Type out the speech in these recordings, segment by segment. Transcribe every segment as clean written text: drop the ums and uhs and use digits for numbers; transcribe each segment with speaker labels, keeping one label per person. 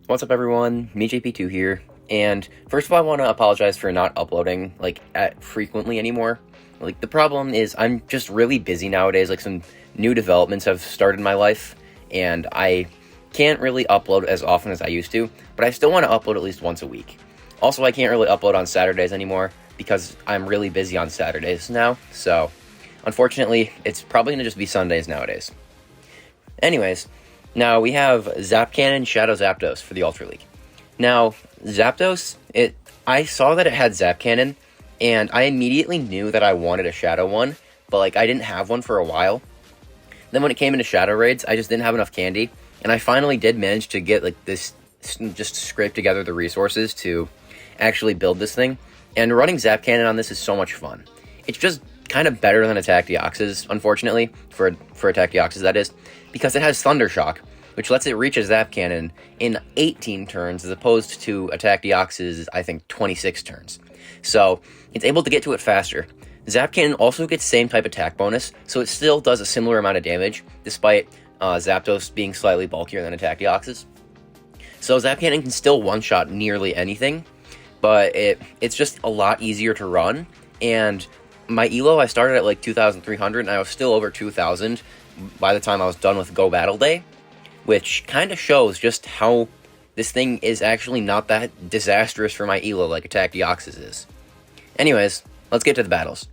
Speaker 1: What's up, everyone? MeJP2 here, and first of all, I want to apologize for not uploading, frequently anymore. The problem is I'm just really busy nowadays, some new developments have started in my life, and I can't really upload as often as I used to, but I still want to upload at least once a week. Also, I can't really upload on Saturdays anymore, because I'm really busy on Saturdays now, so unfortunately, it's probably going to just be Sundays nowadays. Anyways, now we have Zap Cannon Shadow Zapdos for the Ultra League. Now, Zapdos, I saw that it had Zap Cannon, and I immediately knew that I wanted a Shadow one, but I didn't have one for a while. Then when it came into Shadow Raids, I just didn't have enough candy, and I finally did manage to get just scrape together the resources to actually build this thing. And running Zap Cannon on this is so much fun. It's just kind of better than Attack Deoxys, unfortunately, for Attack Deoxys, that is, because it has Thunder Shock, which lets it reach a Zap Cannon in 18 turns, as opposed to Attack Deoxys' I think, 26 turns. So, it's able to get to it faster. Zap Cannon also gets same type attack bonus, so it still does a similar amount of damage, despite Zapdos being slightly bulkier than Attack Deoxys. So Zap Cannon can still one-shot nearly anything, but it's just a lot easier to run, and my elo, I started at 2,300, and I was still over 2,000 by the time I was done with Go Battle Day, which kind of shows just how this thing is actually not that disastrous for my elo like Attack Deoxys is. Anyways, let's get to the battles.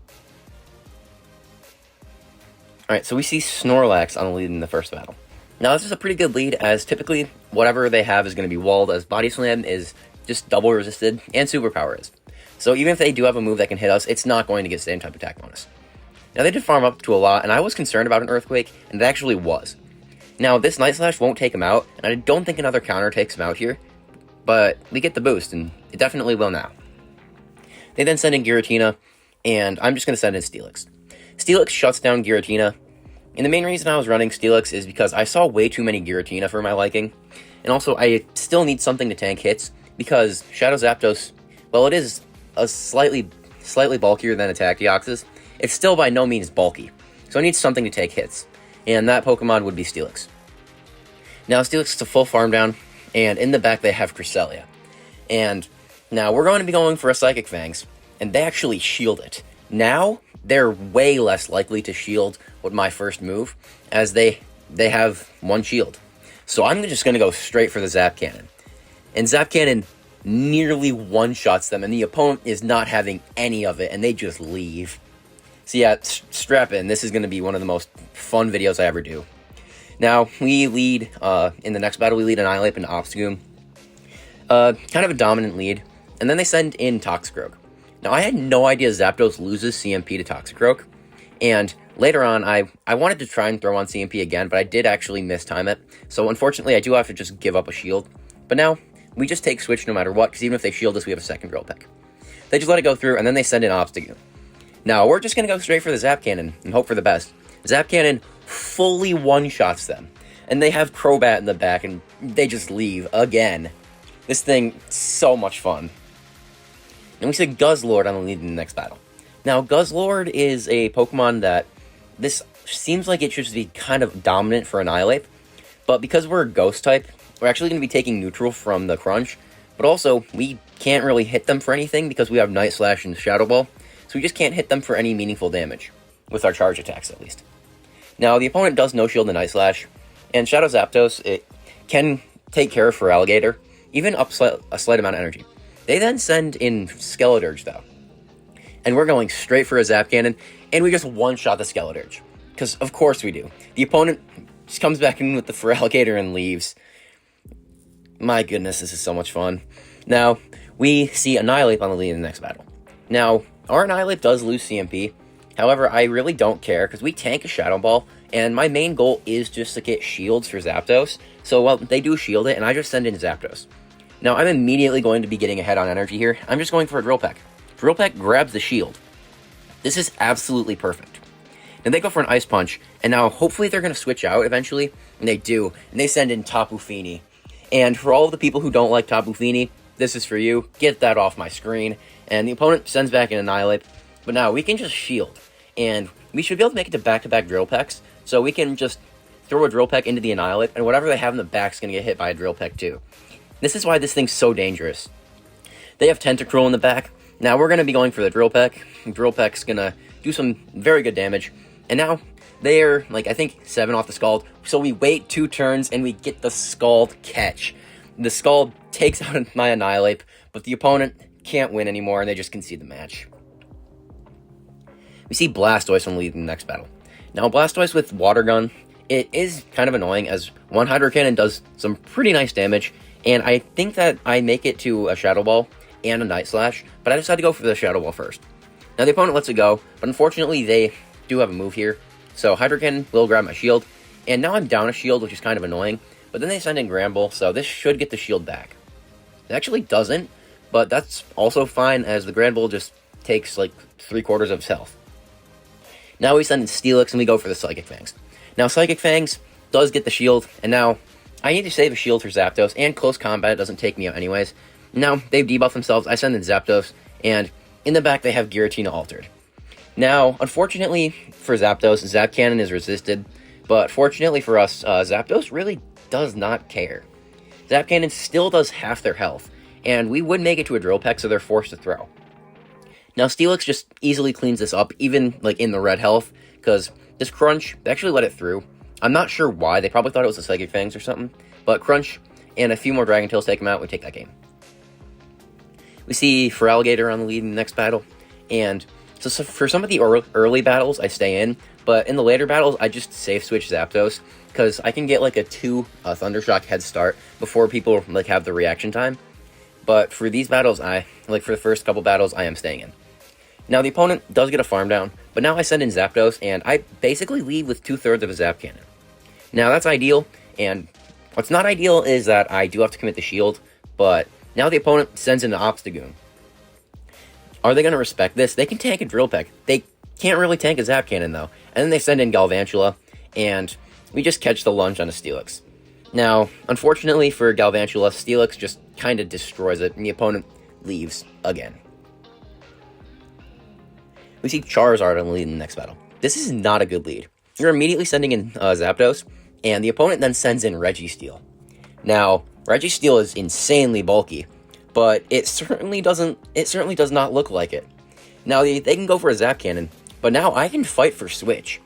Speaker 1: Alright, so we see Snorlax on the lead in the first battle. Now this is a pretty good lead, as typically whatever they have is going to be walled, as Body Slam is just double resisted, and Superpower is. So even if they do have a move that can hit us, it's not going to get the same type of attack bonus. Now they did farm up to a lot, and I was concerned about an Earthquake, and it actually was. Now this Night Slash won't take him out, and I don't think another counter takes him out here, but we get the boost, and it definitely will now. They then send in Giratina, and I'm just going to send in Steelix. Steelix shuts down Giratina, and the main reason I was running Steelix is because I saw way too many Giratina for my liking, and also I still need something to tank hits, because Shadow Zapdos, well, it is a slightly bulkier than Attack Deoxys, it's still by no means bulky, so I need something to take hits, and that Pokemon would be Steelix. Now Steelix is a full farm down, and in the back they have Cresselia, and now we're going to be going for a Psychic Fangs, and they actually shield it. Now they're way less likely to shield with my first move, as they have one shield. So I'm just going to go straight for the Zap Cannon, and Zap Cannon nearly one-shots them, and the opponent is not having any of it, and they just leave. So yeah, strap in. This is going to be one of the most fun videos I ever do. Now, we lead, in the next battle, we lead Annihilate into Obstagoon. Kind of a dominant lead, and then they send in Toxicroak. Now, I had no idea Zapdos loses CMP to Toxicroak, and later on, I wanted to try and throw on CMP again, but I did actually mistime it, so unfortunately, I do have to just give up a shield. But now, we just take Switch no matter what, because even if they shield us, we have a second Drill Peck. They just let it go through, and then they send in Obstagoon. Now, we're just going to go straight for the Zap Cannon and hope for the best. Zap Cannon fully one-shots them, and they have Crobat in the back, and they just leave again. This thing, so much fun. And we see Guzzlord on the lead in the next battle. Now, Guzzlord is a Pokemon that this seems like it should be kind of dominant for Annihilate, but because we're a Ghost type, we're actually going to be taking neutral from the Crunch, but also, we can't really hit them for anything because we have Night Slash and Shadow Ball, so we just can't hit them for any meaningful damage, with our charge attacks at least. Now, the opponent does no-shield the Night Slash, and Shadow Zapdos, it can take care of Feraligatr, even up a slight amount of energy. They then send in Skeledirge, though, and we're going straight for a Zap Cannon, and we just one-shot the Skeledirge, because of course we do. The opponent just comes back in with the Feraligatr and leaves. My goodness, this is so much fun. Now, we see Annihilate on the lead in the next battle. Now, our Annihilate does lose CMP, however, I really don't care, because we tank a Shadow Ball, and my main goal is just to get shields for Zapdos, so well, they do shield it, and I just send in Zapdos. Now, I'm immediately going to be getting ahead on energy here. I'm just going for a Drill Peck. Drill Peck grabs the shield. This is absolutely perfect. Then they go for an Ice Punch, and now hopefully they're going to switch out eventually, and they do, and they send in Tapu Fini. And for all of the people who don't like Tapu Fini, this is for you. Get that off my screen. And the opponent sends back an Annihilate, but now we can just shield, and we should be able to make it to back-to-back Drill Pecks, so we can just throw a Drill Peck into the Annihilate, and whatever they have in the back is going to get hit by a Drill Peck too. This is why this thing's so dangerous. They have Tentacruel in the back. Now we're going to be going for the Drill Peck. Drill Peck's going to do some very good damage. And now they're, like, I think 7 off the Scald. So we wait 2 turns and we get the Scald catch. The Scald takes out my Annihilate, but the opponent can't win anymore and they just concede the match. We see Blastoise on lead in the next battle. Now Blastoise with Water Gun, it is kind of annoying as one Hydro Cannon does some pretty nice damage. And I think that I make it to a Shadow Ball and a Night Slash, but I decided to go for the Shadow Ball first. Now the opponent lets it go, but unfortunately they do have a move here. So Hydro Cannon will grab my shield, and now I'm down a shield, which is kind of annoying. But then they send in Gramble, so this should get the shield back. It actually doesn't, but that's also fine as the Gramble just takes like 3/4 of his health. Now we send in Steelix and we go for the Psychic Fangs. Now Psychic Fangs does get the shield, and now I need to save a shield for Zapdos, and close combat doesn't take me out anyways. Now they've debuffed themselves, I send in Zapdos, and in the back they have Giratina altered. Now, unfortunately for Zapdos, Zap Cannon is resisted, but fortunately for us, Zapdos really does not care. Zap Cannon still does half their health, and we would make it to a Drill Peck, so they're forced to throw. Now Steelix just easily cleans this up, even like in the red health, because this Crunch, they actually let it through. I'm not sure why, they probably thought it was a Psychic Fangs or something, but Crunch and a few more Dragon Tails take him out, we take that game. We see Feraligatr on the lead in the next battle, and so for some of the early battles, I stay in, but in the later battles, I just safe switch Zapdos, because I can get like a 2 Thundershock head start before people like have the reaction time. But for these battles, for the first couple battles, I am staying in. Now the opponent does get a farm down, but now I send in Zapdos, and I basically leave with 2/3 of a Zap Cannon. Now that's ideal, and what's not ideal is that I do have to commit the shield, but now the opponent sends in the Obstagoon. Are they going to respect this? They can tank a Drill Peck. They can't really tank a Zap Cannon, though. And then they send in Galvantula, and we just catch the lunge on a Steelix. Now, unfortunately for Galvantula, Steelix just kind of destroys it, and the opponent leaves again. We see Charizard on the lead in the next battle. This is not a good lead. You're immediately sending in Zapdos, and the opponent then sends in Registeel. Now, Registeel is insanely bulky, but it certainly does not look like it. Now, they can go for a Zap Cannon, but now I can fight for Switch.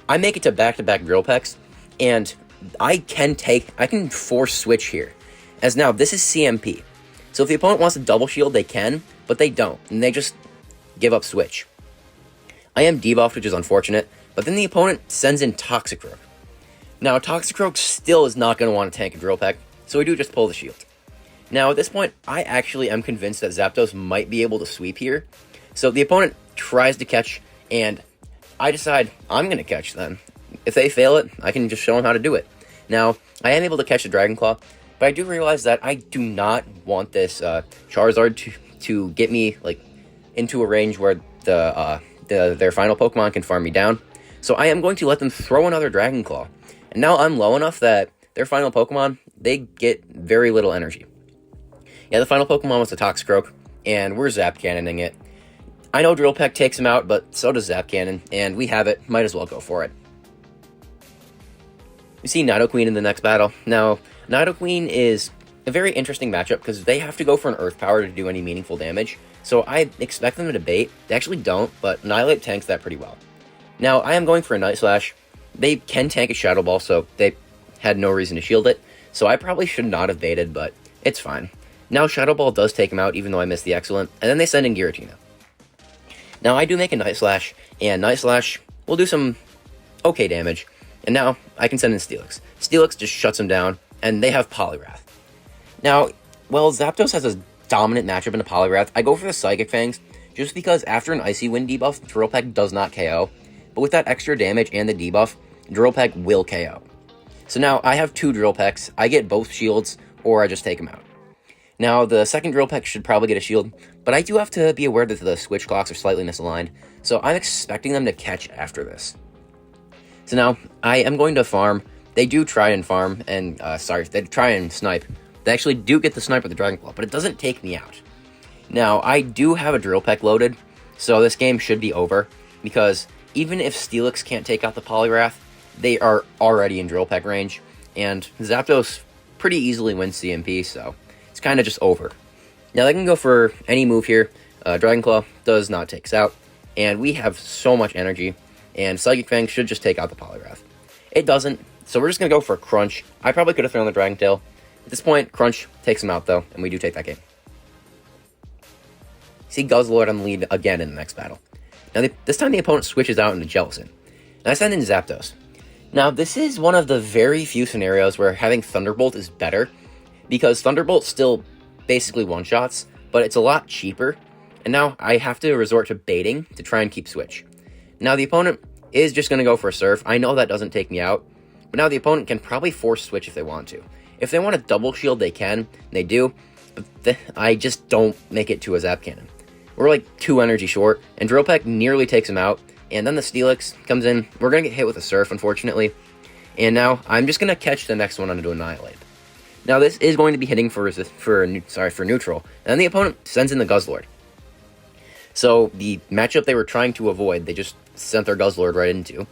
Speaker 1: I make it to back-to-back Drill Pecks, and I can force Switch here. As now, this is CMP. So if the opponent wants to double shield, they can, but they don't, and they just give up Switch. I am debuffed, which is unfortunate, but then the opponent sends in Toxicroak. Now, Toxicroak still is not going to want to tank a Drill Peck, so we do just pull the shield. Now, at this point, I actually am convinced that Zapdos might be able to sweep here. So the opponent tries to catch, and I decide I'm going to catch them. If they fail it, I can just show them how to do it. Now, I am able to catch the Dragon Claw, but I do realize that I do not want this Charizard to get me like into a range where their final Pokemon can farm me down. So I am going to let them throw another Dragon Claw. And now I'm low enough that their final Pokemon, they get very little energy. Yeah, the final Pokemon was the Toxicroak, and we're Zap Cannoning it. I know Drill Peck takes him out, but so does Zap Cannon, and we have it. Might as well go for it. We see Nidoqueen in the next battle. Now, Nidoqueen is a very interesting matchup because they have to go for an Earth Power to do any meaningful damage. So I expect them to bait. They actually don't, but Annihilate tanks that pretty well. Now, I am going for a Night Slash. They can tank a Shadow Ball, so they had no reason to shield it. So I probably should not have baited, but it's fine. Now Shadow Ball does take him out, even though I missed the Excellent, and then they send in Giratina. Now I do make a Night Slash, and Night Slash will do some okay damage, and now I can send in Steelix. Steelix just shuts him down, and they have Poliwrath. Now, well, Zapdos has a dominant matchup in a Poliwrath. I go for the Psychic Fangs, just because after an Icy Wind debuff, Drill Peck does not KO, but with that extra damage and the debuff, Drill Peck will KO. So now I have 2 Drill Pecks, I get both shields, or I just take them out. Now, the second Drill Peck should probably get a shield, but I do have to be aware that the switch clocks are slightly misaligned, so I'm expecting them to catch after this. So now, I am going to farm. They do try and farm, and, they try and snipe. They actually do get the snipe with the Dragon Claw, but it doesn't take me out. Now, I do have a Drill Peck loaded, so this game should be over, because even if Steelix can't take out the Poliwrath, they are already in Drill Peck range, and Zapdos pretty easily wins CMP, so it's it's kind of just over. Now they can go for any move here. Dragon Claw does not take us out, and we have so much energy, and Psychic Fang should just take out the Polygraph. It doesn't, so we're just going to go for a Crunch. I probably could have thrown the Dragon Tail. At this point, Crunch takes him out though, and we do take that game. See Guzzlord on the lead again in the next battle. Now this time the opponent switches out into Jellicent, and I send in Zapdos. Now this is one of the very few scenarios where having Thunderbolt is better, because Thunderbolt still basically one-shots, but it's a lot cheaper, and now I have to resort to baiting to try and keep switch. Now the opponent is just going to go for a Surf. I know that doesn't take me out, but now the opponent can probably force switch if they want to. If they want a double shield, they can, and they do, but I just don't make it to a Zap Cannon. We're like 2 energy short, and Drill Peck nearly takes him out, and then the Steelix comes in. We're going to get hit with a Surf, unfortunately, and now I'm just going to catch the next one onto Annihilate. Now this is going to be hitting for neutral, and then the opponent sends in the Guzzlord. So the matchup they were trying to avoid, they just sent their Guzzlord right into,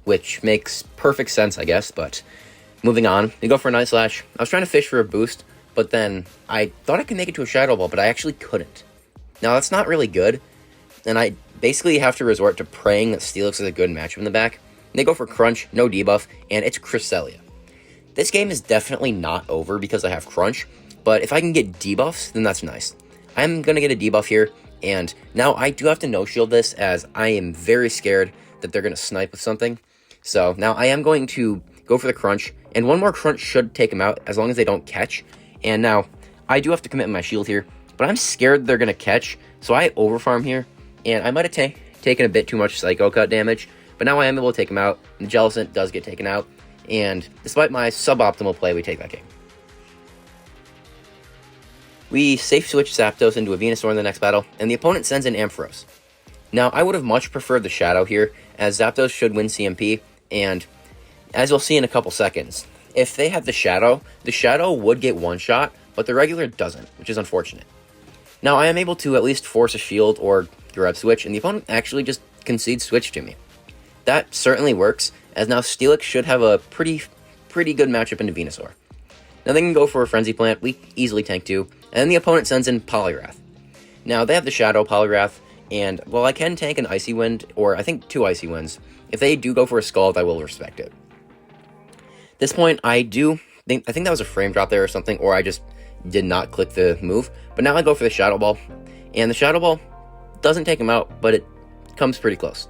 Speaker 1: which makes perfect sense, I guess, but moving on. They go for a Night Slash. I was trying to fish for a boost, but then I thought I could make it to a Shadow Ball, but I actually couldn't. Now that's not really good, and I basically have to resort to praying that Steelix is a good matchup in the back. And they go for Crunch, no debuff, and it's Cresselia. This game is definitely not over because I have Crunch, but if I can get debuffs, then that's nice. I'm going to get a debuff here, and now I do have to no-shield this, as I am very scared that they're going to snipe with something. So now I am going to go for the Crunch, and one more Crunch should take them out as long as they don't catch. And now I do have to commit my shield here, but I'm scared they're going to catch, so I overfarm here, and I might have taken a bit too much Psycho Cut damage, but now I am able to take him out, and the Jellicent does get taken out. And despite my suboptimal play, we take that game. We safe switch Zapdos into a Venusaur in the next battle, and the opponent sends in Ampharos. Now, I would have much preferred the Shadow here, as Zapdos should win CMP, and as you'll see in a couple seconds, if they have the Shadow would get one-shot, but the regular doesn't, which is unfortunate. Now, I am able to at least force a shield or grab switch, and the opponent actually just concedes switch to me. That certainly works, as now Steelix should have a pretty good matchup into Venusaur. Now they can go for a Frenzy Plant, we easily tank 2, and then the opponent sends in Polywrath. Now they have the Shadow Polywrath, and while I can tank an Icy Wind, or I think 2 Icy Winds, if they do go for a Scald, I will respect it. At this point, I think that was a frame drop there or something, or I just did not click the move, but now I go for the Shadow Ball, and the Shadow Ball doesn't take him out, but it comes pretty close.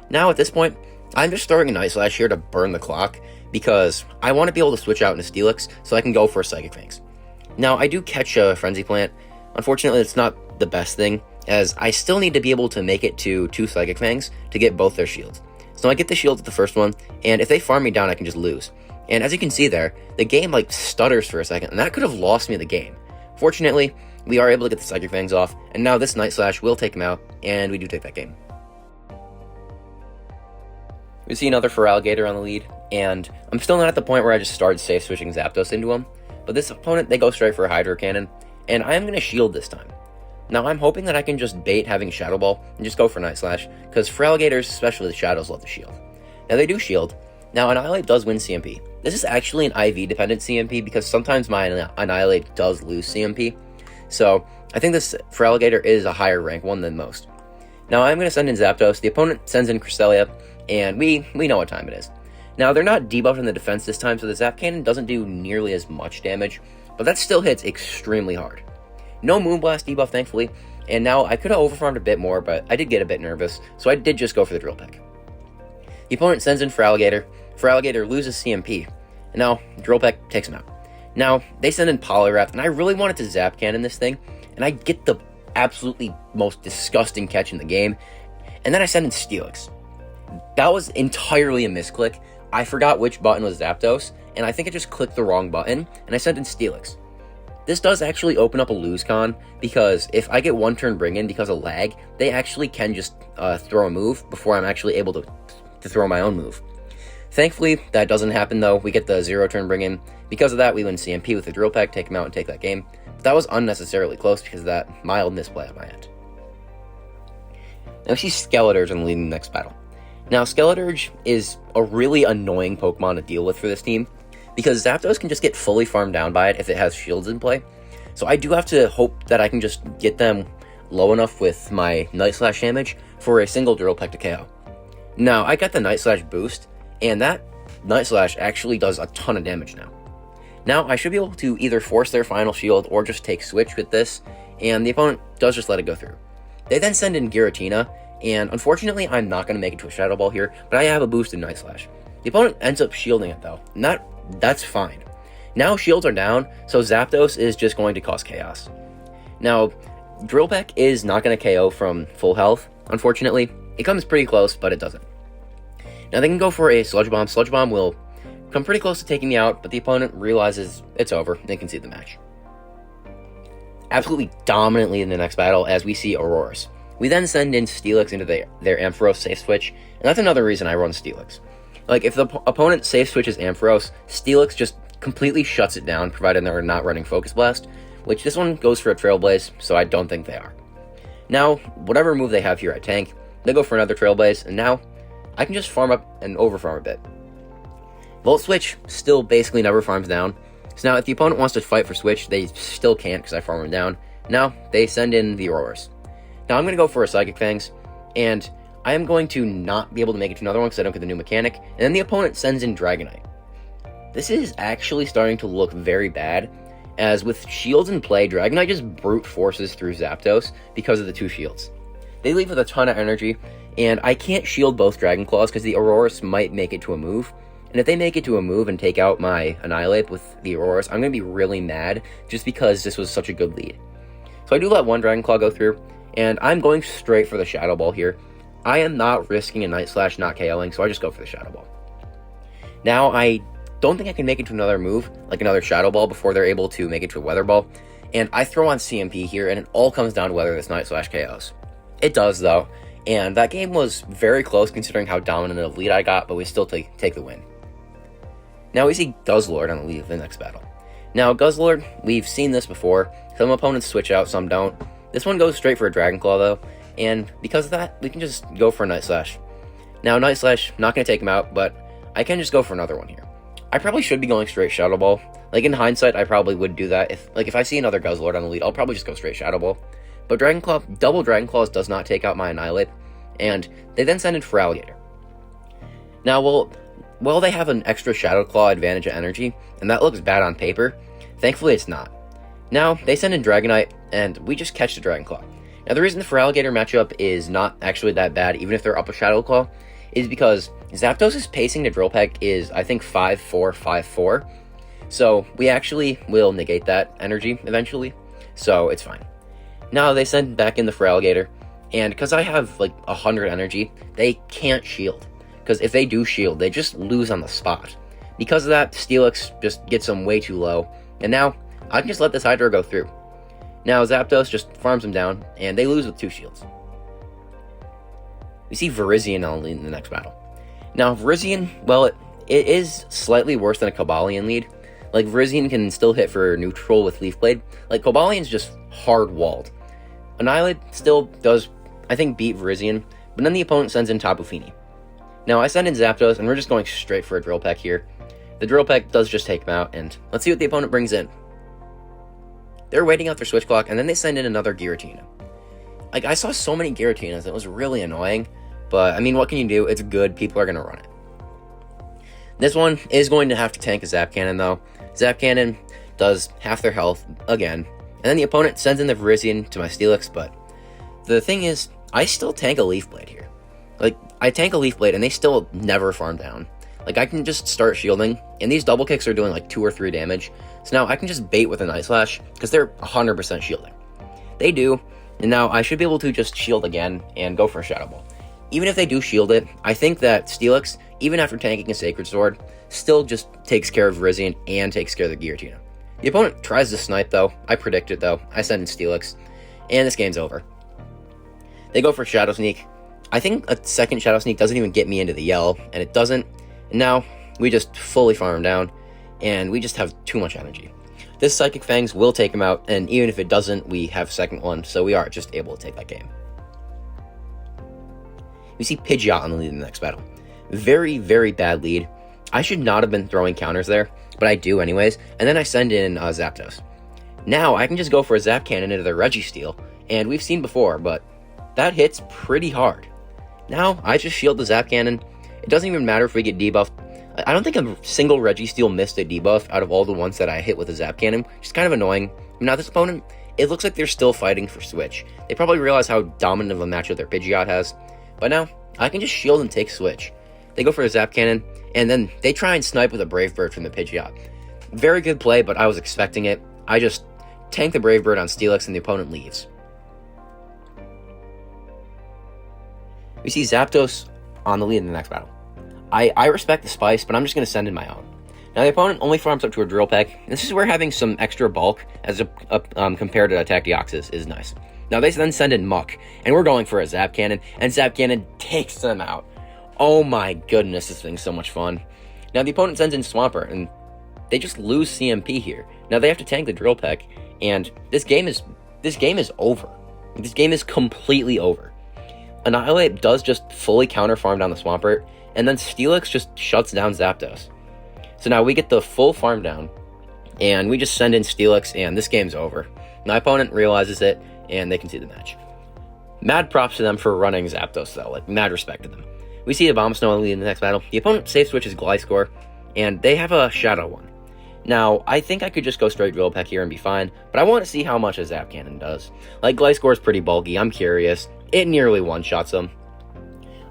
Speaker 1: Now at this point, I'm just throwing a Night Slash here to burn the clock, because I want to be able to switch out into Steelix so I can go for a Psychic Fangs. Now, I do catch a Frenzy Plant. Unfortunately, it's not the best thing, as I still need to be able to make it to 2 Psychic Fangs to get both their shields. So I get the shield at the first one, and if they farm me down, I can just lose. And as you can see there, the game like stutters for a second, and that could have lost me the game. Fortunately, we are able to get the Psychic Fangs off, and now this Night Slash will take him out, and we do take that game. We see another Feraligatr on the lead, and I'm still not at the point where I just started safe switching Zapdos into him, but this opponent, they go straight for a Hydro Cannon, and I am going to shield this time. Now I'm hoping that I can just bait having Shadow Ball and just go for Night Slash, because Feraligatrs, especially the Shadows, love to shield. Now they do shield. Now Annihilate does win CMP. This is actually an IV dependent CMP, because sometimes my Annihilate does lose CMP, so I think this Feraligatr is a higher rank one than most. Now I'm going to send in Zapdos, the opponent sends in Cresselia, and we know what time it is. Now, they're not debuffed in the defense this time, so the Zap Cannon doesn't do nearly as much damage, but that still hits extremely hard. No Moonblast debuff, thankfully, and now I could have overfarmed a bit more, but I did get a bit nervous, so I did just go for the Drill Peck. The opponent sends in Feraligatr. Feraligatr loses CMP, and now Drill Peck takes him out. Now, they send in Poliwrath, and I really wanted to Zap Cannon this thing, and I get the absolutely most disgusting catch in the game, and then I send in Steelix. That was entirely a misclick. I forgot which button was Zapdos, and I think I just clicked the wrong button, and I sent in Steelix. This does actually open up a lose con, because if I get one turn bring in because of lag, they actually can just throw a move before I'm actually able to throw my own move. Thankfully, that doesn't happen though. We get the 0 turn bring in. Because of that, we win CMP with the Drill Peck, take him out, and take that game. But that was unnecessarily close because of that mild misplay on my end. Now we see Skeletor's in the lead in the next battle. Now, Skeletor is a really annoying Pokemon to deal with for this team, because Zapdos can just get fully farmed down by it if it has shields in play. So I do have to hope that I can just get them low enough with my Night Slash damage for a single Drill Peck to KO. Now, I got the Night Slash boost, and that Night Slash actually does a ton of damage now. Now, I should be able to either force their final shield or just take switch with this, and the opponent does just let it go through. They then send in Giratina, and unfortunately, I'm not going to make it to a Shadow Ball here, but I have a boosted Night Slash. The opponent ends up shielding it though, and that's fine. Now shields are down, so Zapdos is just going to cause chaos. Now, Drill Peck is not going to KO from full health, unfortunately. It comes pretty close, but it doesn't. Now they can go for a Sludge Bomb. Sludge Bomb will come pretty close to taking me out, but the opponent realizes it's over, and they can see the match. Absolutely dominantly in the next battle, as we see Auroras. We then send in Steelix into their Ampharos safe switch, and that's another reason I run Steelix. Like, if the opponent safe switches Ampharos, Steelix just completely shuts it down, provided they're not running Focus Blast, which this one goes for a Trailblaze, so I don't think they are. Now, whatever move they have here at tank, they go for another Trailblaze, and now I can just farm up and overfarm a bit. Volt Switch still basically never farms down, so now if the opponent wants to fight for Switch, they still can't because I farm them down. Now, they send in the Auroras. Now I'm going to go for a Psychic Fangs, and I am going to not be able to make it to another one because I don't get the new mechanic, and then the opponent sends in Dragonite. This is actually starting to look very bad, as with shields in play, Dragonite just brute forces through Zapdos because of the two shields. They leave with a ton of energy, and I can't shield both Dragon Claws because the Auroras might make it to a move, and if they make it to a move and take out my Annihilate with the Auroras, I'm going to be really mad just because this was such a good lead. So I do let one Dragon Claw go through, and I'm going straight for the Shadow Ball here. I am not risking a Night Slash not KOing, so I just go for the Shadow Ball. Now, I don't think I can make it to another move, like another Shadow Ball, before they're able to make it to a Weather Ball, and I throw on CMP here, and it all comes down to whether this Night Slash KOs. It does, though, and that game was very close considering how dominant of lead I got, but we still take the win. Now we see Guzzlord on the lead of the next battle. Now, Guzzlord, we've seen this before. Some opponents switch out, some don't. This one goes straight for a Dragon Claw, though, and because of that, we can just go for a Night Slash. Now, Night Slash, not going to take him out, but I can just go for another one here. I probably should be going straight Shadow Ball. Like, in hindsight, I probably would do that. If I see another Guzzlord on the lead, I'll probably just go straight Shadow Ball. But Dragon Claw, double Dragon Claws does not take out my Annihilate, and they then send in Feraligatr. Now, well, they have an extra Shadow Claw advantage of energy, and that looks bad on paper. Thankfully, it's not. Now, they send in Dragonite, and we just catch the Dragon Claw. Now, the reason the Feraligatr matchup is not actually that bad, even if they're up a Shadow Claw, is because Zapdos' pacing to Drill Peck is, I think, 5-4, 5-4. So, we actually will negate that energy eventually, so it's fine. Now, they send back in the Feraligatr, and because I have, like, 100 energy, they can't shield. Because if they do shield, they just lose on the spot. Because of that, Steelix just gets them way too low, and now I can just let this Hydro go through. Now, Zapdos just farms them down, and they lose with two shields. We see Virizion on the lead in the next battle. Now, Virizion, well, it is slightly worse than a Cobalion lead. Like, Virizion can still hit for neutral with Leaf Blade. Like, Cobalion's just hard-walled. Annihilate still does, I think, beat Virizion, but then the opponent sends in Tapu Fini. Now, I send in Zapdos, and we're just going straight for a Drill Peck here. The Drill Peck does just take him out, and let's see what the opponent brings in. They're waiting out their switch clock, and then they send in another Giratina. Like, I saw so many Giratinas, it was really annoying, but, I mean, what can you do? It's good, people are going to run it. This one is going to have to tank a Zap Cannon, though. Zap Cannon does half their health, again, and then the opponent sends in the Virizion to my Steelix, but the thing is, I still tank a Leaf Blade here. Like, I tank a Leaf Blade, and they still never farm down. Like, I can just start shielding, and these double kicks are doing, like, 2 or 3 damage, so now I can just bait with a Night Slash, because they're 100% shielding. They do, and now I should be able to just shield again, and go for a Shadow Ball. Even if they do shield it, I think that Steelix, even after tanking a Sacred Sword, still just takes care of Virizion and takes care of the Giratina. The opponent tries to snipe, though. I predict it, though. I send in Steelix, and this game's over. They go for Shadow Sneak. I think a second Shadow Sneak doesn't even get me into the yell, and it doesn't. And now, we just fully farm him down, and we just have too much energy. This Psychic Fangs will take him out, and even if it doesn't, we have second one, so we are just able to take that game. We see Pidgeot on the lead in the next battle. Very, very bad lead. I should not have been throwing counters there, but I do anyways, and then I send in Zapdos. Now I can just go for a Zap Cannon into their Registeel, and we've seen before, but that hits pretty hard. Now I just shield the Zap Cannon. It doesn't even matter if we get debuffed. I don't think a single Registeel missed a debuff out of all the ones that I hit with a Zap Cannon, which is kind of annoying. Now this opponent, it looks like they're still fighting for Switch. They probably realize how dominant of a matchup their Pidgeot has, but now I can just shield and take Switch. They go for a Zap Cannon, and then they try and snipe with a Brave Bird from the Pidgeot. Very good play, but I was expecting it. I just tank the Brave Bird on Steelix and the opponent leaves. We see Zapdos on the lead in the next battle. I respect the Spice, but I'm just going to send in my own. Now the opponent only farms up to a Drill Peck. This is where having some extra bulk as compared to Attack Deoxys is nice. Now they then send in Muck, and we're going for a Zap Cannon, and Zap Cannon takes them out. Oh my goodness, this thing's so much fun. Now the opponent sends in Swampert, and they just lose CMP here. Now they have to tank the Drill Peck, and this game is over. This game is completely over. Annihilate does just fully counter farm down the Swampert, and then Steelix just shuts down Zapdos. So now we get the full farm down, and we just send in Steelix, and this game's over. My opponent realizes it, and they can see the match. Mad props to them for running Zapdos, though. Like, mad respect to them. We see a Bomb Snow lead in the next battle. The opponent safe switches Gliscor, and they have a Shadow one. Now, I think I could just go straight Drill Peck here and be fine, but I want to see how much a Zap Cannon does. Like, Gliscor is pretty bulky, I'm curious. It nearly one-shots them.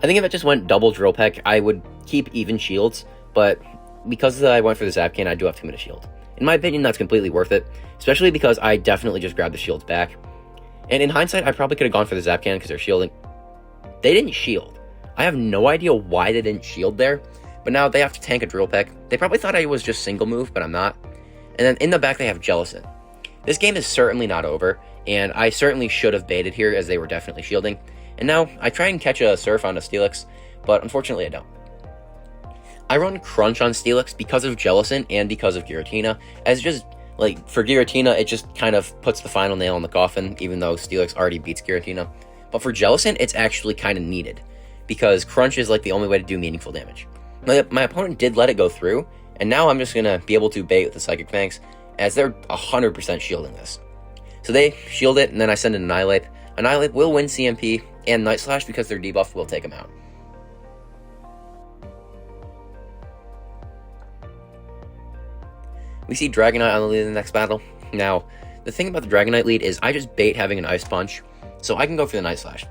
Speaker 1: I think if it just went double Drill Peck, I would keep even shields, but because I went for the Zap Cannon, I do have to commit a shield. In my opinion, that's completely worth it, especially because I definitely just grabbed the shields back. And in hindsight, I probably could have gone for the Zap Cannon because they're shielding. They didn't shield. I have no idea why they didn't shield there, but now they have to tank a Drill Peck. They probably thought I was just single move, but I'm not. And then in the back, they have Jellicent. This game is certainly not over, and I certainly should have baited here as they were definitely shielding. And now I try and catch a Surf on a Steelix, but unfortunately I don't. I run Crunch on Steelix because of Jellicent and because of Giratina, as just, like, for Giratina, it just kind of puts the final nail in the coffin, even though Steelix already beats Giratina. But for Jellicent, it's actually kind of needed, because Crunch is, like, the only way to do meaningful damage. My opponent did let it go through, and now I'm just going to be able to bait with the Psychic Fangs, as they're 100% shielding this. So they shield it, and then I send in Annihilate. Annihilate will win CMP, and Night Slash, because they're debuffed, will take them out. We see Dragonite on the lead in the next battle. Now, the thing about the Dragonite lead is I just bait having an Ice Punch, so I can go for the Night Slash.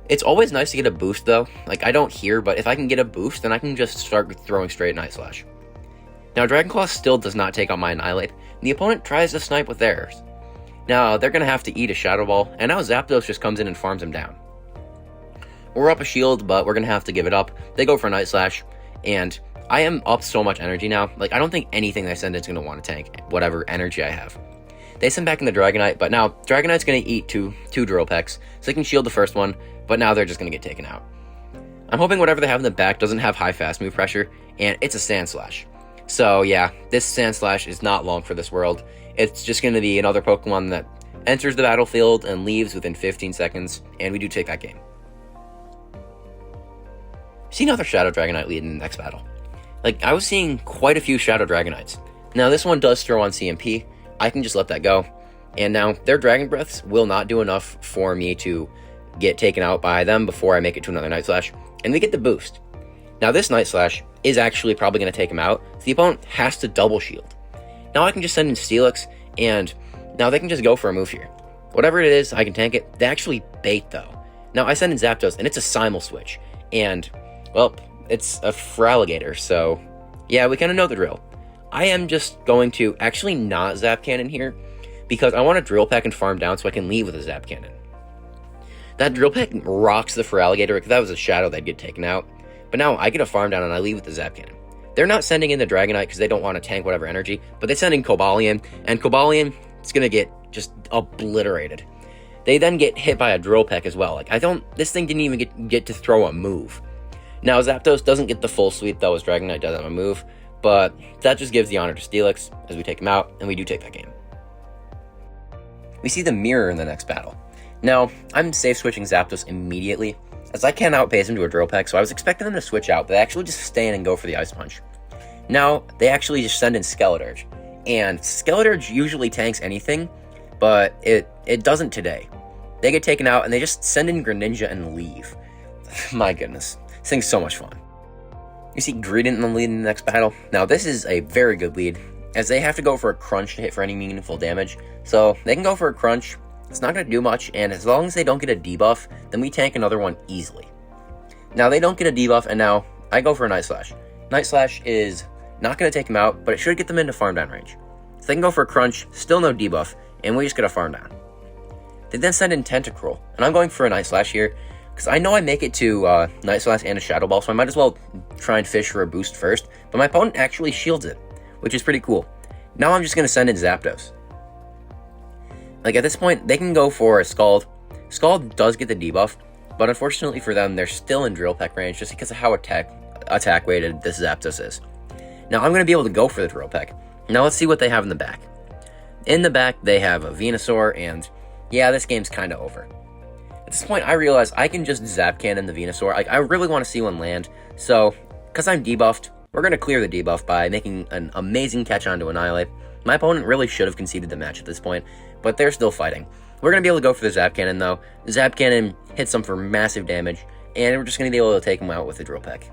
Speaker 1: It's always nice to get a boost, though. Like, I don't hear, but if I can get a boost, then I can just start throwing straight Night Slash. Now, Dragon Claw still does not take out my Annihilate, and the opponent tries to snipe with theirs. Now, they're going to have to eat a Shadow Ball, and now Zapdos just comes in and farms him down. We're up a shield, but we're going to have to give it up. They go for a Night Slash, and I am up so much energy now. Like, I don't think anything they send in is going to want to tank whatever energy I have. They send back in the Dragonite, but now Dragonite's going to eat two Drill Pecks, so they can shield the first one, but now they're just going to get taken out. I'm hoping whatever they have in the back doesn't have high fast move pressure, and it's a Sand Slash. So yeah, this Sand Slash is not long for this world. It's just going to be another Pokemon that enters the battlefield and leaves within 15 seconds, and we do take that game. See another Shadow Dragonite lead in the next battle. Like, I was seeing quite a few Shadow Dragonites. Now, this one does throw on CMP. I can just let that go. And now, their Dragon Breaths will not do enough for me to get taken out by them before I make it to another Night Slash. And we get the boost. Now, this Night Slash is actually probably going to take him out, so the opponent has to double shield. Now, I can just send in Steelix, and now they can just go for a move here. Whatever it is, I can tank it. They actually bait, though. Now, I send in Zapdos, and it's a Simul Switch. And, well, it's a Feraligatr, so yeah, we kind of know the drill. I am just going to actually not Zap Cannon here, because I want to Drill Peck and farm down so I can leave with a Zap Cannon. That Drill Peck rocks the Feraligatr, because that was a Shadow that'd get taken out. But now I get a farm down and I leave with the Zap Cannon. They're not sending in the Dragonite because they don't want to tank whatever energy, but they send in Cobalion, and Cobalion is going to get just obliterated. They then get hit by a Drill Peck as well. Like, this thing didn't even get to throw a move. Now, Zapdos doesn't get the full sweep, though, as Dragonite does on a move, but that just gives the honor to Steelix, as we take him out, and we do take that game. We see the Mirror in the next battle. Now, I'm safe-switching Zapdos immediately, as I can't outpace him to a Drill Peck, so I was expecting them to switch out, but they actually just stay in and go for the Ice Punch. Now, they actually just send in Skeledirge, And Skeletor usually tanks anything, but it doesn't today. They get taken out, and they just send in Greninja and leave. My goodness. This thing's so much fun. You see Greedent in the lead in the next battle. Now, this is a very good lead, as they have to go for a crunch to hit for any meaningful damage. So, they can go for a crunch. It's not going to do much, and as long as they don't get a debuff, then we tank another one easily. Now, they don't get a debuff, and now I go for a Night Slash. Night Slash is not going to take them out, but it should get them into farm down range. So they can go for a crunch, still no debuff, and we just get a farm down. They then send in Tentacruel, and I'm going for a Night Slash here, because I know I make it to Night Slash and a Shadow Ball, so I might as well try and fish for a boost first, but my opponent actually shields it, which is pretty cool. Now I'm just going to send in Zapdos. Like, at this point, they can go for a Scald. Scald does get the debuff, but unfortunately for them, they're still in Drill Peck range just because of how attack weighted this Zapdos is. Now I'm going to be able to go for the Drill Peck. Now let's see what they have in the back. In the back, they have a Venusaur, and yeah, this game's kind of over. At this point, I realize I can just Zap Cannon the Venusaur. Like, I really want to see one land, so because I'm debuffed, we're going to clear the debuff by making an amazing catch onto Annihilate. My opponent really should have conceded the match at this point, but they're still fighting. We're going to be able to go for the Zap Cannon, though. Zap Cannon hits them for massive damage, and we're just going to be able to take them out with the Drill Peck.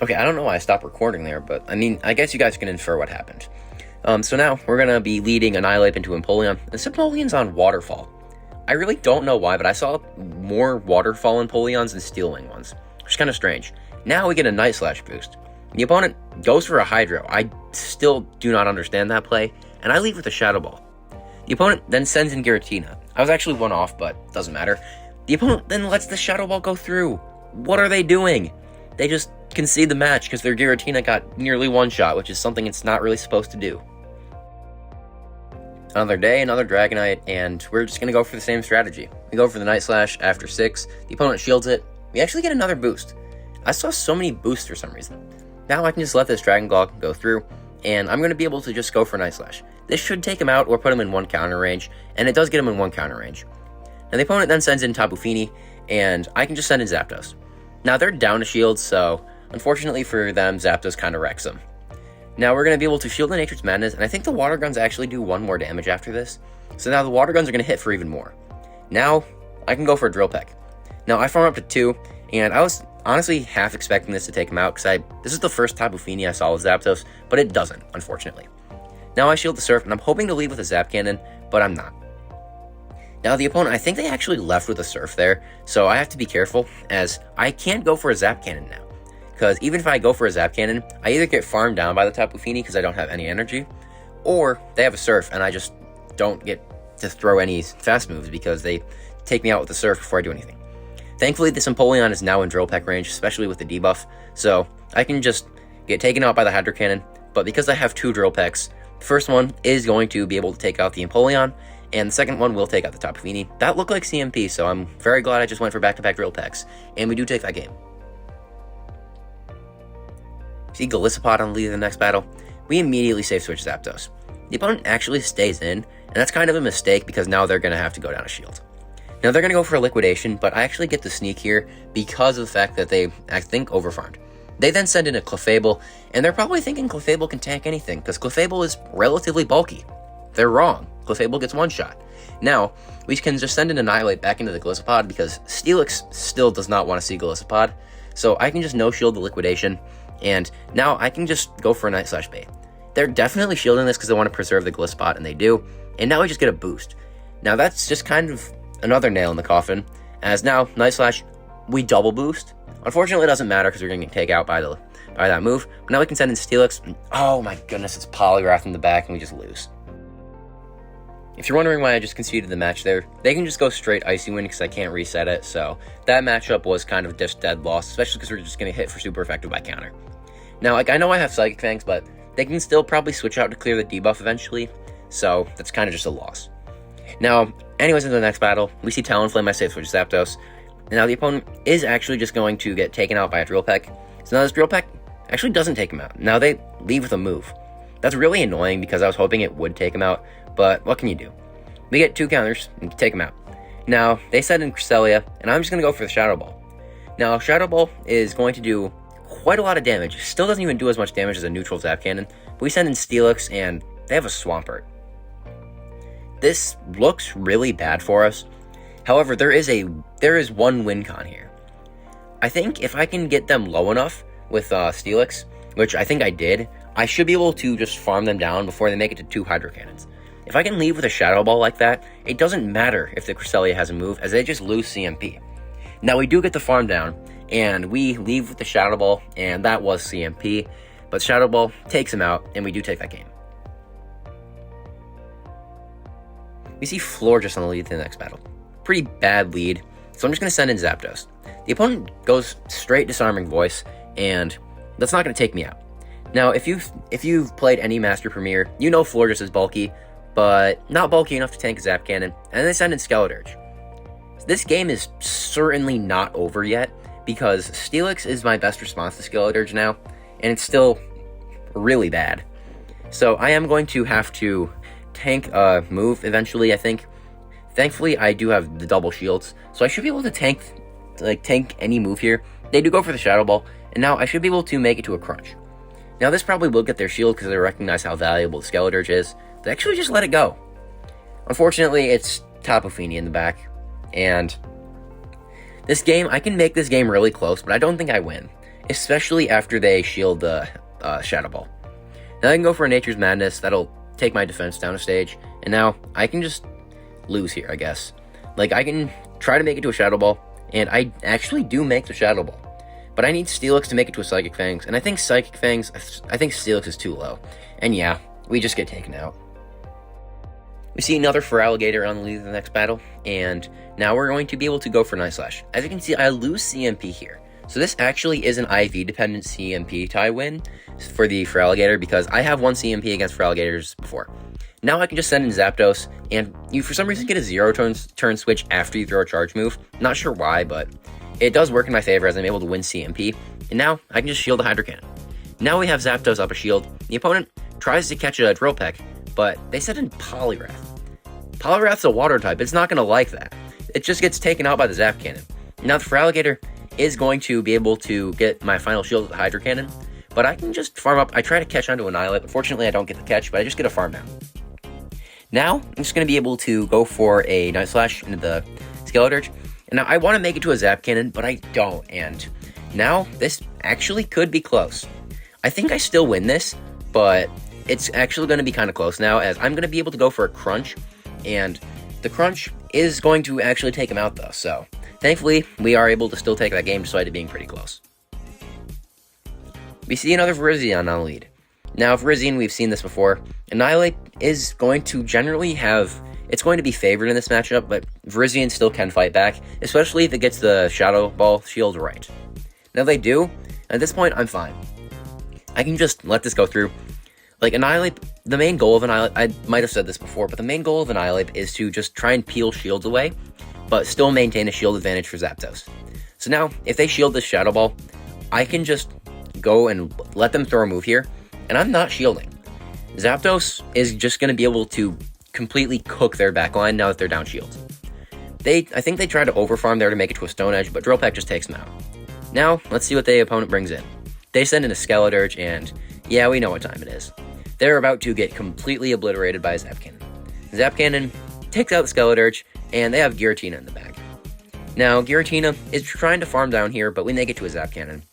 Speaker 1: Okay, I don't know why I stopped recording there, but I mean, I guess you guys can infer what happened. So now, we're going to be leading Annihilate into Empoleon. This Empoleon's on Waterfall. I really don't know why, but I saw more Waterfall Empoleons than Steel Wing ones, which is kind of strange. Now we get a Night Slash boost. The opponent goes for a Hydro. I still do not understand that play, and I leave with a Shadow Ball. The opponent then sends in Giratina. I was actually one off, but doesn't matter. The opponent then lets the Shadow Ball go through. What are they doing? They just concede the match because their Giratina got nearly one shot, which is something it's not really supposed to do. Another day, another Dragonite, and we're just going to go for the same strategy. We go for the Night Slash after 6. The opponent shields it. We actually get another boost. I saw so many boosts for some reason. Now I can just let this Dragon Claw go through, and I'm going to be able to just go for Night Slash. This should take him out or put him in one counter range, and it does get him in one counter range. Now the opponent then sends in Tapu Fini, and I can just send in Zapdos. Now they're down to shield, so unfortunately for them, Zapdos kind of wrecks them. Now we're going to be able to shield the Nature's Madness, and I think the Water Guns actually do one more damage after this. So now the Water Guns are going to hit for even more. Now I can go for a Drill Peck. Now I farm up to 2, and I was honestly half expecting this to take him out, because this is the first Tapu Fini I saw with Zapdos, but it doesn't, unfortunately. Now I shield the Surf, and I'm hoping to leave with a Zap Cannon, but I'm not. Now the opponent, I think they actually left with a Surf there, so I have to be careful, as I can't go for a Zap Cannon now. Because even if I go for a Zap Cannon, I either get farmed down by the Tapu Fini because I don't have any energy, or they have a Surf and I just don't get to throw any fast moves because they take me out with the Surf before I do anything. Thankfully, this Empoleon is now in Drill Peck range, especially with the debuff, so I can just get taken out by the Hydro Cannon, but because I have 2 Drill Pecks, the first one is going to be able to take out the Empoleon, and the second one will take out the Tapu Fini. That looked like CMP, so I'm very glad I just went for back-to-back Drill Pecks, and we do take that game. See Golisopod on the lead of the next battle. We immediately safe switch Zapdos. The opponent actually stays in, and that's kind of a mistake because now they're going to have to go down a shield. Now they're going to go for a Liquidation, but I actually get the sneak here because of the fact that they, I think, overfarmed. They then send in a Clefable, and they're probably thinking Clefable can tank anything because Clefable is relatively bulky. They're wrong. Clefable gets one shot. Now, we can just send an Annihilate back into the Golisopod because Steelix still does not want to see Golisopod, so I can just no-shield the Liquidation, and now I can just go for a Night Slash bait. They're definitely shielding this because they want to preserve the Golisopod, and they do, and now we just get a boost. Now that's just kind of another nail in the coffin, as now, Night Slash, we double boost. Unfortunately, it doesn't matter because we're going to get taken out by that move, but now we can send in Steelix, and oh my goodness, it's Poliwrath in the back, and we just lose. If you're wondering why I just conceded the match there, they can just go straight Icy Wind because I can't reset it, so that matchup was kind of just dead loss, especially because we're just going to hit for super effective by counter. Now, like, I know I have Psychic Fangs, but they can still probably switch out to clear the debuff eventually, so that's kind of just a loss. Now, anyways, in the next battle, we see Talonflame, I safe switch Zapdos, and now the opponent is actually just going to get taken out by a Drill Peck, so now this Drill Peck actually doesn't take him out. Now they leave with a move. That's really annoying because I was hoping it would take him out, but what can you do? We get 2 counters and take him out. Now, they set in Cresselia, and I'm just going to go for the Shadow Ball. Now, Shadow Ball is going to do quite a lot of damage. Still doesn't even do as much damage as a neutral Zap Cannon, but we send in Steelix, and they have a Swampert. This looks really bad for us. However, there is one win con here. I think if I can get them low enough with Steelix, which I think I did, I should be able to just farm them down before they make it to 2 Hydro Cannons. If I can leave with a Shadow Ball like that, it doesn't matter if the Cresselia has a move, as they just lose CMP. Now we do get the farm down, and we leave with the Shadow Ball, and that was CMP, but Shadow Ball takes him out, and we do take that game. We see Florges on the lead to the next battle. Pretty bad lead, so I'm just going to send in Zapdos. The opponent goes straight Disarming Voice, and that's not going to take me out. Now, if you've played any Master Premier, you know Florges is bulky, but not bulky enough to tank a Zap Cannon, and they send in Skeledirge. This game is certainly not over yet, because Steelix is my best response to Skeledirge now, and it's still really bad. So I am going to have to tank a move eventually, I think. Thankfully, I do have the double shields, so I should be able to tank any move here. They do go for the Shadow Ball, and now I should be able to make it to a crunch. Now this probably will get their shield because they recognize how valuable the Skeledirge is. They actually just let it go. Unfortunately, it's Tapu Fini in the back, and this game, I can make this game really close, but I don't think I win, especially after they shield the Shadow Ball. Now I can go for a Nature's Madness, that'll take my defense down a stage, and now I can just lose here, I guess. Like, I can try to make it to a Shadow Ball, and I actually do make the Shadow Ball. But I need Steelix to make it to a Psychic Fangs, and I think Psychic Fangs, I think Steelix is too low. And yeah, we just get taken out. We see another Feraligatr on the lead of the next battle, and now we're going to be able to go for Night Slash. As you can see, I lose CMP here. So this actually is an IV-dependent CMP tie win for the Feraligatr, because I have one CMP against Feraligatrs before. Now I can just send in Zapdos, and you for some reason get a 0-turn switch after you throw a charge move. Not sure why, but it does work in my favor as I'm able to win CMP, and now I can just shield the Hydro Cannon. Now we have Zapdos up a shield. The opponent tries to catch a Drill Peck, but they send in Poliwrath. Poliwrath's a water type, it's not going to like that. It just gets taken out by the Zap Cannon. Now the Feraligatr is going to be able to get my final shield with the Hydro Cannon, but I can just farm up. I try to catch onto Annihilate. Unfortunately, I don't get the catch, but I just get a farm down. Now, I'm just going to be able to go for a Night Slash into the Skeledirge. And now I want to make it to a Zap Cannon, but I don't. And now this actually could be close. I think I still win this, but it's actually going to be kind of close now, as I'm going to be able to go for a Crunch. And the Crunch is going to actually take him out, though. So, thankfully, we are able to still take that game despite it being pretty close. We see another Virizion on the lead. Now, Virizion, we've seen this before. Annihilate is going to generally it's going to be favored in this matchup, but Virizion still can fight back, especially if it gets the Shadow Ball shield right. Now, they do. At this point, I'm fine. I can just let this go through. Like, Annihilate, the main goal of Annihilate, I might have said this before, but the main goal of Annihilate is to just try and peel shields away, but still maintain a shield advantage for Zapdos. So now, if they shield this Shadow Ball, I can just go and let them throw a move here, and I'm not shielding. Zapdos is just going to be able to completely cook their backline now that they're down shields. I think they tried to overfarm there to make it to a Stone Edge, but Drill Peck just takes them out. Now, let's see what the opponent brings in. They send in a Skeledirge, and yeah, we know what time it is. They're about to get completely obliterated by a Zap Cannon. Zap Cannon takes out the Skeledirge, and they have Giratina in the back. Now, Giratina is trying to farm down here, but we make it to a Zap Cannon.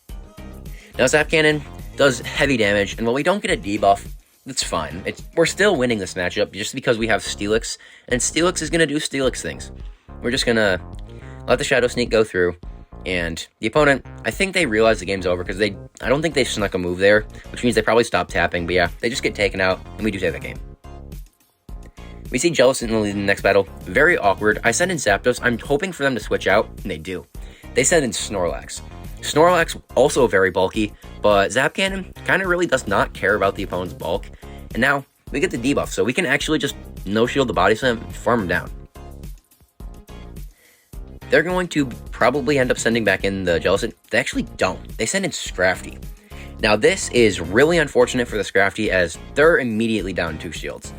Speaker 1: Now, Zap Cannon does heavy damage, and while we don't get a debuff, that's fine. We're still winning this matchup just because we have Steelix, and Steelix is going to do Steelix things. We're just going to let the Shadow Sneak go through, and the opponent, I think they realize the game's over because I don't think they snuck a move there, which means they probably stopped tapping, but yeah, they just get taken out, and we do take that game. We see Jellicent in the lead in the next battle. Very awkward. I send in Zapdos. I'm hoping for them to switch out, and they do. They send in Snorlax. Snorlax, also very bulky, but Zap Cannon kind of really does not care about the opponent's bulk. And now, we get the debuff, so we can actually just no-shield the Body Slam and farm him down. They're going to probably end up sending back in the Jellicent. They actually don't. They send in Scrafty. Now, this is really unfortunate for the Scrafty, as they're immediately down 2 shields.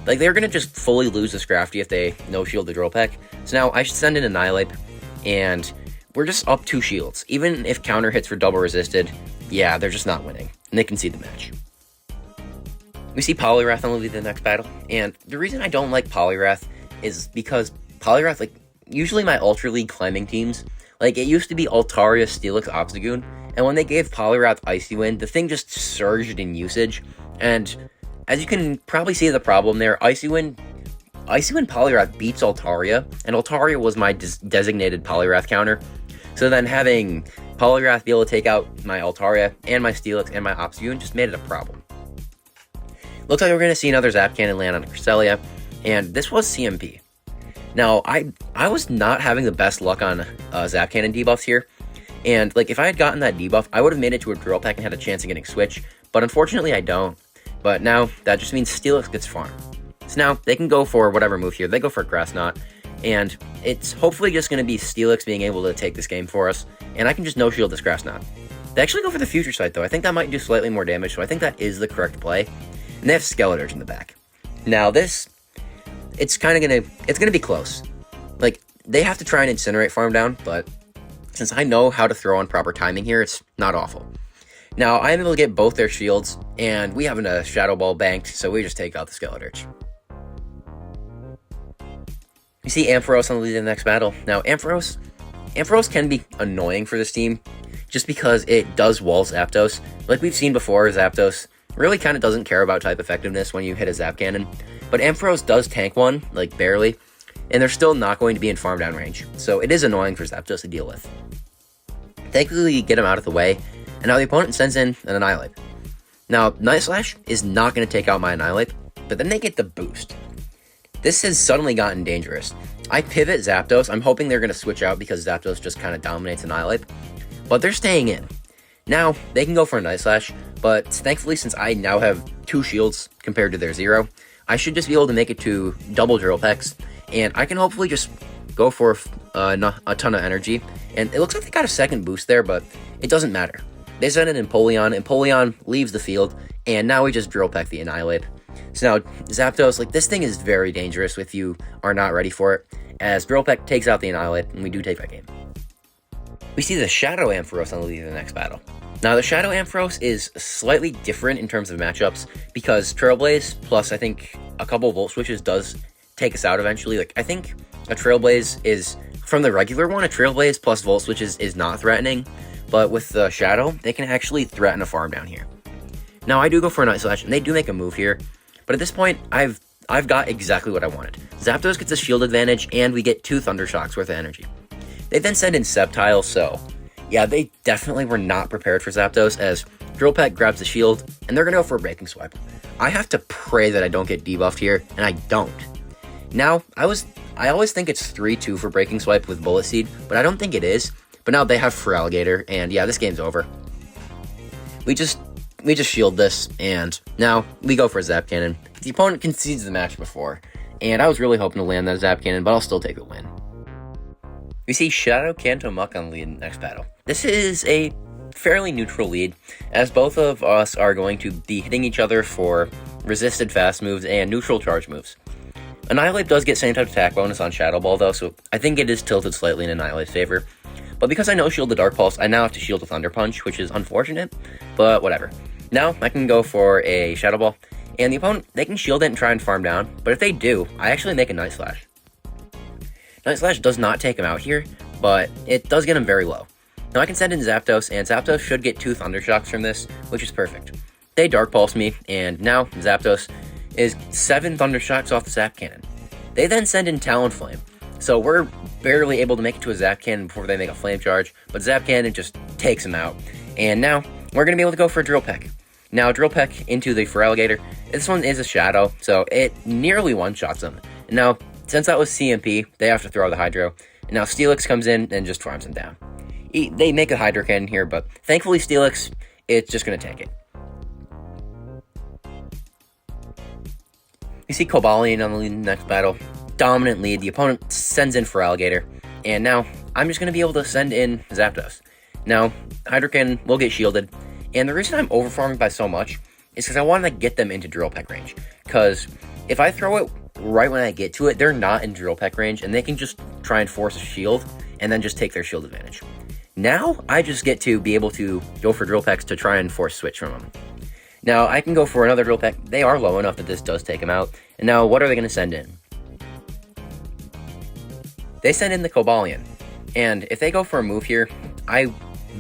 Speaker 1: Like, they're going to just fully lose the Scrafty if they no-shield the Drill Peck. So now, I should send in Annihilate, and we're just up 2 shields. Even if counter hits for double resisted, yeah, they're just not winning, and they concede the match. We see Poliwrath on the next battle, and the reason I don't like Poliwrath is because Poliwrath, like, usually my Ultra League climbing teams, like, it used to be Altaria, Steelix, Obstagoon, and when they gave Poliwrath Icy Wind, the thing just surged in usage, and as you can probably see the problem there, Icy Wind Poliwrath beats Altaria, and Altaria was my designated Poliwrath counter, so then having Poliwrath be able to take out my Altaria, and my Steelix, and my Obstagoon just made it a problem. Looks like we're going to see another Zap Cannon land on Cresselia, and this was CMP. Now, I was not having the best luck on Zap Cannon debuffs here, and like if I had gotten that debuff, I would have made it to a Drill Peck and had a chance of getting Switch, but unfortunately I don't. But now, that just means Steelix gets farmed. So now, they can go for whatever move here, they go for Grass Knot, and it's hopefully just going to be Steelix being able to take this game for us, and I can just no-shield this Grass Knot. They actually go for the Future Sight though, I think that might do slightly more damage, so I think that is the correct play. And they have Skeletor's in the back. Now this, it's gonna be close. Like, they have to try and Incinerate farm down, but since I know how to throw on proper timing here, it's not awful. Now, I am able to get both their shields, and we have a Shadow Ball banked, so we just take out the Skeletor's. We see Ampharos on the lead in the next battle. Now, Ampharos can be annoying for this team, just because it does wall Zapdos. Like we've seen before, Zapdos really kind of doesn't care about type effectiveness when you hit a Zap Cannon, but Ampharos does tank one, like barely, and they're still not going to be in farm down range, so it is annoying for Zapdos to deal with. Thankfully, you get him out of the way, and now the opponent sends in an Annihilate. Now, Night Slash is not going to take out my Annihilate, but then they get the boost. This has suddenly gotten dangerous. I pivot Zapdos, I'm hoping they're going to switch out because Zapdos just kind of dominates Annihilate, but they're staying in. Now, they can go for a Night Slash, but thankfully, since I now have 2 shields compared to their 0, I should just be able to make it to double Drill Pecks, and I can hopefully just go for a ton of energy. And it looks like they got a second boost there, but it doesn't matter. They send in Empoleon, Empoleon leaves the field, and now we just Drill Peck the Annihilate. So now, Zapdos, like, this thing is very dangerous if you are not ready for it, as Drill Peck takes out the Annihilate, and we do take that game. We see the Shadow Ampharos on the lead in the next battle. Now, the Shadow Ampharos is slightly different in terms of matchups, because Trailblaze plus, I think, a couple Volt Switches does take us out eventually. Like, I think a Trailblaze is, from the regular one, a Trailblaze plus Volt Switches is not threatening, but with the Shadow, they can actually threaten a farm down here. Now, I do go for a Night Slash, and they do make a move here, but at this point, I've got exactly what I wanted. Zapdos gets a shield advantage, and we get 2 Thunder Shocks worth of energy. They then send in Sceptile, so yeah, they definitely were not prepared for Zapdos, as Drill Peck grabs the shield, and they're going to go for a Breaking Swipe. I have to pray that I don't get debuffed here, and I don't. Now, I always think it's 3-2 for Breaking Swipe with Bullet Seed, but I don't think it is. But now they have Feraligatr, and yeah, this game's over. We just shield this, and now we go for a Zap Cannon. The opponent concedes the match before, and I was really hoping to land that Zap Cannon, but I'll still take the win. We see Shadow Kanto Muck on the lead in the next battle. This is a fairly neutral lead, as both of us are going to be hitting each other for resisted fast moves and neutral charge moves. Annihilate does get same type attack bonus on Shadow Ball though, so I think it is tilted slightly in Annihilate's favor. But because I no-shield the Dark Pulse, I now have to shield the Thunder Punch, which is unfortunate, but whatever. Now, I can go for a Shadow Ball, and the opponent, they can shield it and try and farm down, but if they do, I actually make a Night Slash. Night Slash does not take him out here, but it does get him very low. Now I can send in Zapdos, and Zapdos should get 2 Thunder Shocks from this, which is perfect. They Dark Pulse me, and now Zapdos is 7 Thunder Shocks off the Zap Cannon. They then send in Talonflame, so we're barely able to make it to a Zap Cannon before they make a Flame Charge, but Zap Cannon just takes him out. And now, we're going to be able to go for a Drill Peck. Now, Drill Peck into the Feraligatr. This one is a Shadow, so it nearly one-shots him. And now, since that was CMP, they have to throw the Hydro. And now Steelix comes in and just farms him down. They make a Hydro Cannon here, but thankfully Steelix, it's just going to take it. You see Cobalion on the lead in the next battle. Dominant lead. The opponent sends in Feraligatr. And now, I'm just going to be able to send in Zapdos. Now, Hydro Cannon will get shielded. And the reason I'm overfarming by so much is because I want to get them into Drill Peck range. Because if I throw it right when I get to it, they're not in Drill Peck range, and they can just try and force a shield, and then just take their shield advantage. Now, I just get to be able to go for Drill Pecks to try and force switch from them. Now, I can go for another Drill Peck. They are low enough that this does take them out. And now, what are they going to send in? They send in the Cobalion. And if they go for a move here, I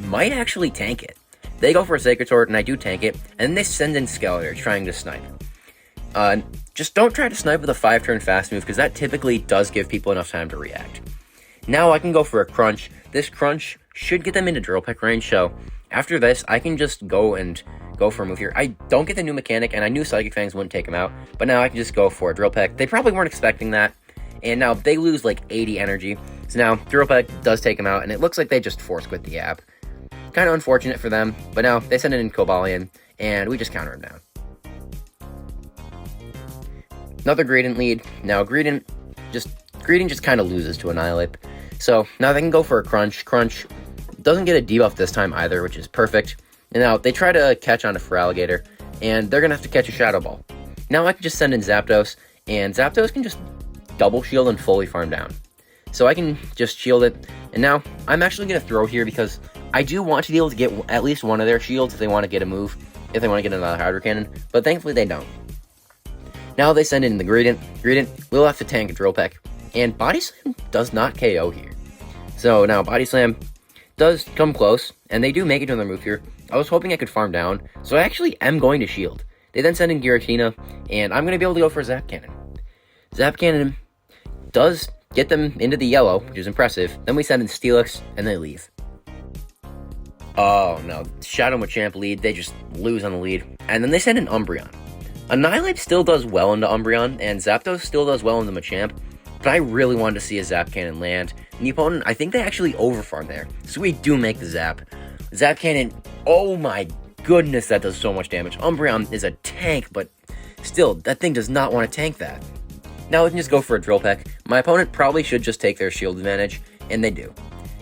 Speaker 1: might actually tank it. They go for a Sacred Sword, and I do tank it. And then they send in Skeletor, trying to snipe. Just don't try to snipe with a 5-turn fast move, because that typically does give people enough time to react. Now I can go for a Crunch. This Crunch should get them into Drill Peck range, so after this, I can just go for a move here. I don't get the new mechanic, and I knew Psychic Fangs wouldn't take him out, but now I can just go for a Drill Peck. They probably weren't expecting that, and now they lose like 80 energy. So now Drill Peck does take him out, and it looks like they just force quit the app. Kind of unfortunate for them, but now they send in Cobalion, and we just counter him down. Another Greedent lead. Now Greedent just kind of loses to Annihilate. So now they can go for a Crunch. Crunch doesn't get a debuff this time either, which is perfect. And now they try to catch on a Feraligatr, and they're going to have to catch a Shadow Ball. Now I can just send in Zapdos, and Zapdos can just double shield and fully farm down. So I can just shield it, and now I'm actually going to throw here because I do want to be able to get at least one of their shields if they want to get a move, if they want to get another Hydro Cannon, but thankfully they don't. Now they send in the Greedent. Greedent will have to tank a Drill Peck, and Body Slam does not KO here. So now Body Slam does come close, and they do make it to their move here. I was hoping I could farm down, so I actually am going to shield. They then send in Giratina, and I'm going to be able to go for Zap Cannon. Zap Cannon does get them into the yellow, which is impressive. Then we send in Steelix, and they leave. Oh no, Shadow Machamp lead, they just lose on the lead. And then they send in Umbreon. Annihilate still does well into Umbreon, and Zapdos still does well into Machamp, but I really wanted to see a Zap Cannon land. And the opponent, I think they actually overfarm there, so we do make the Zap. Zap Cannon, oh my goodness, that does so much damage. Umbreon is a tank, but still, that thing does not want to tank that. Now we can just go for a Drill Peck. My opponent probably should just take their shield advantage, and they do.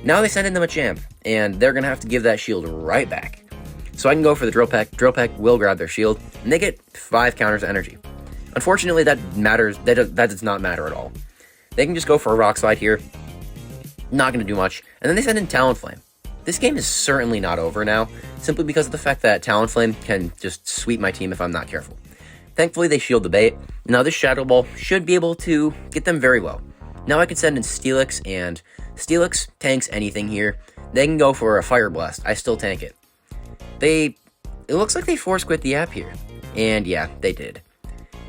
Speaker 1: Now they send in the Machamp, and they're going to have to give that shield right back. So I can go for the Drill Peck. Drill Peck will grab their shield, and they get 5 counters of energy. Unfortunately, that does not matter at all. They can just go for a Rock Slide here. Not going to do much. And then they send in Talonflame. This game is certainly not over now, simply because of the fact that Talonflame can just sweep my team if I'm not careful. Thankfully, they shield the bait. Now this Shadow Ball should be able to get them very low. Now I can send in Steelix, and Steelix tanks anything here. They can go for a Fire Blast. I still tank it. It looks like they force quit the app here. And yeah, they did.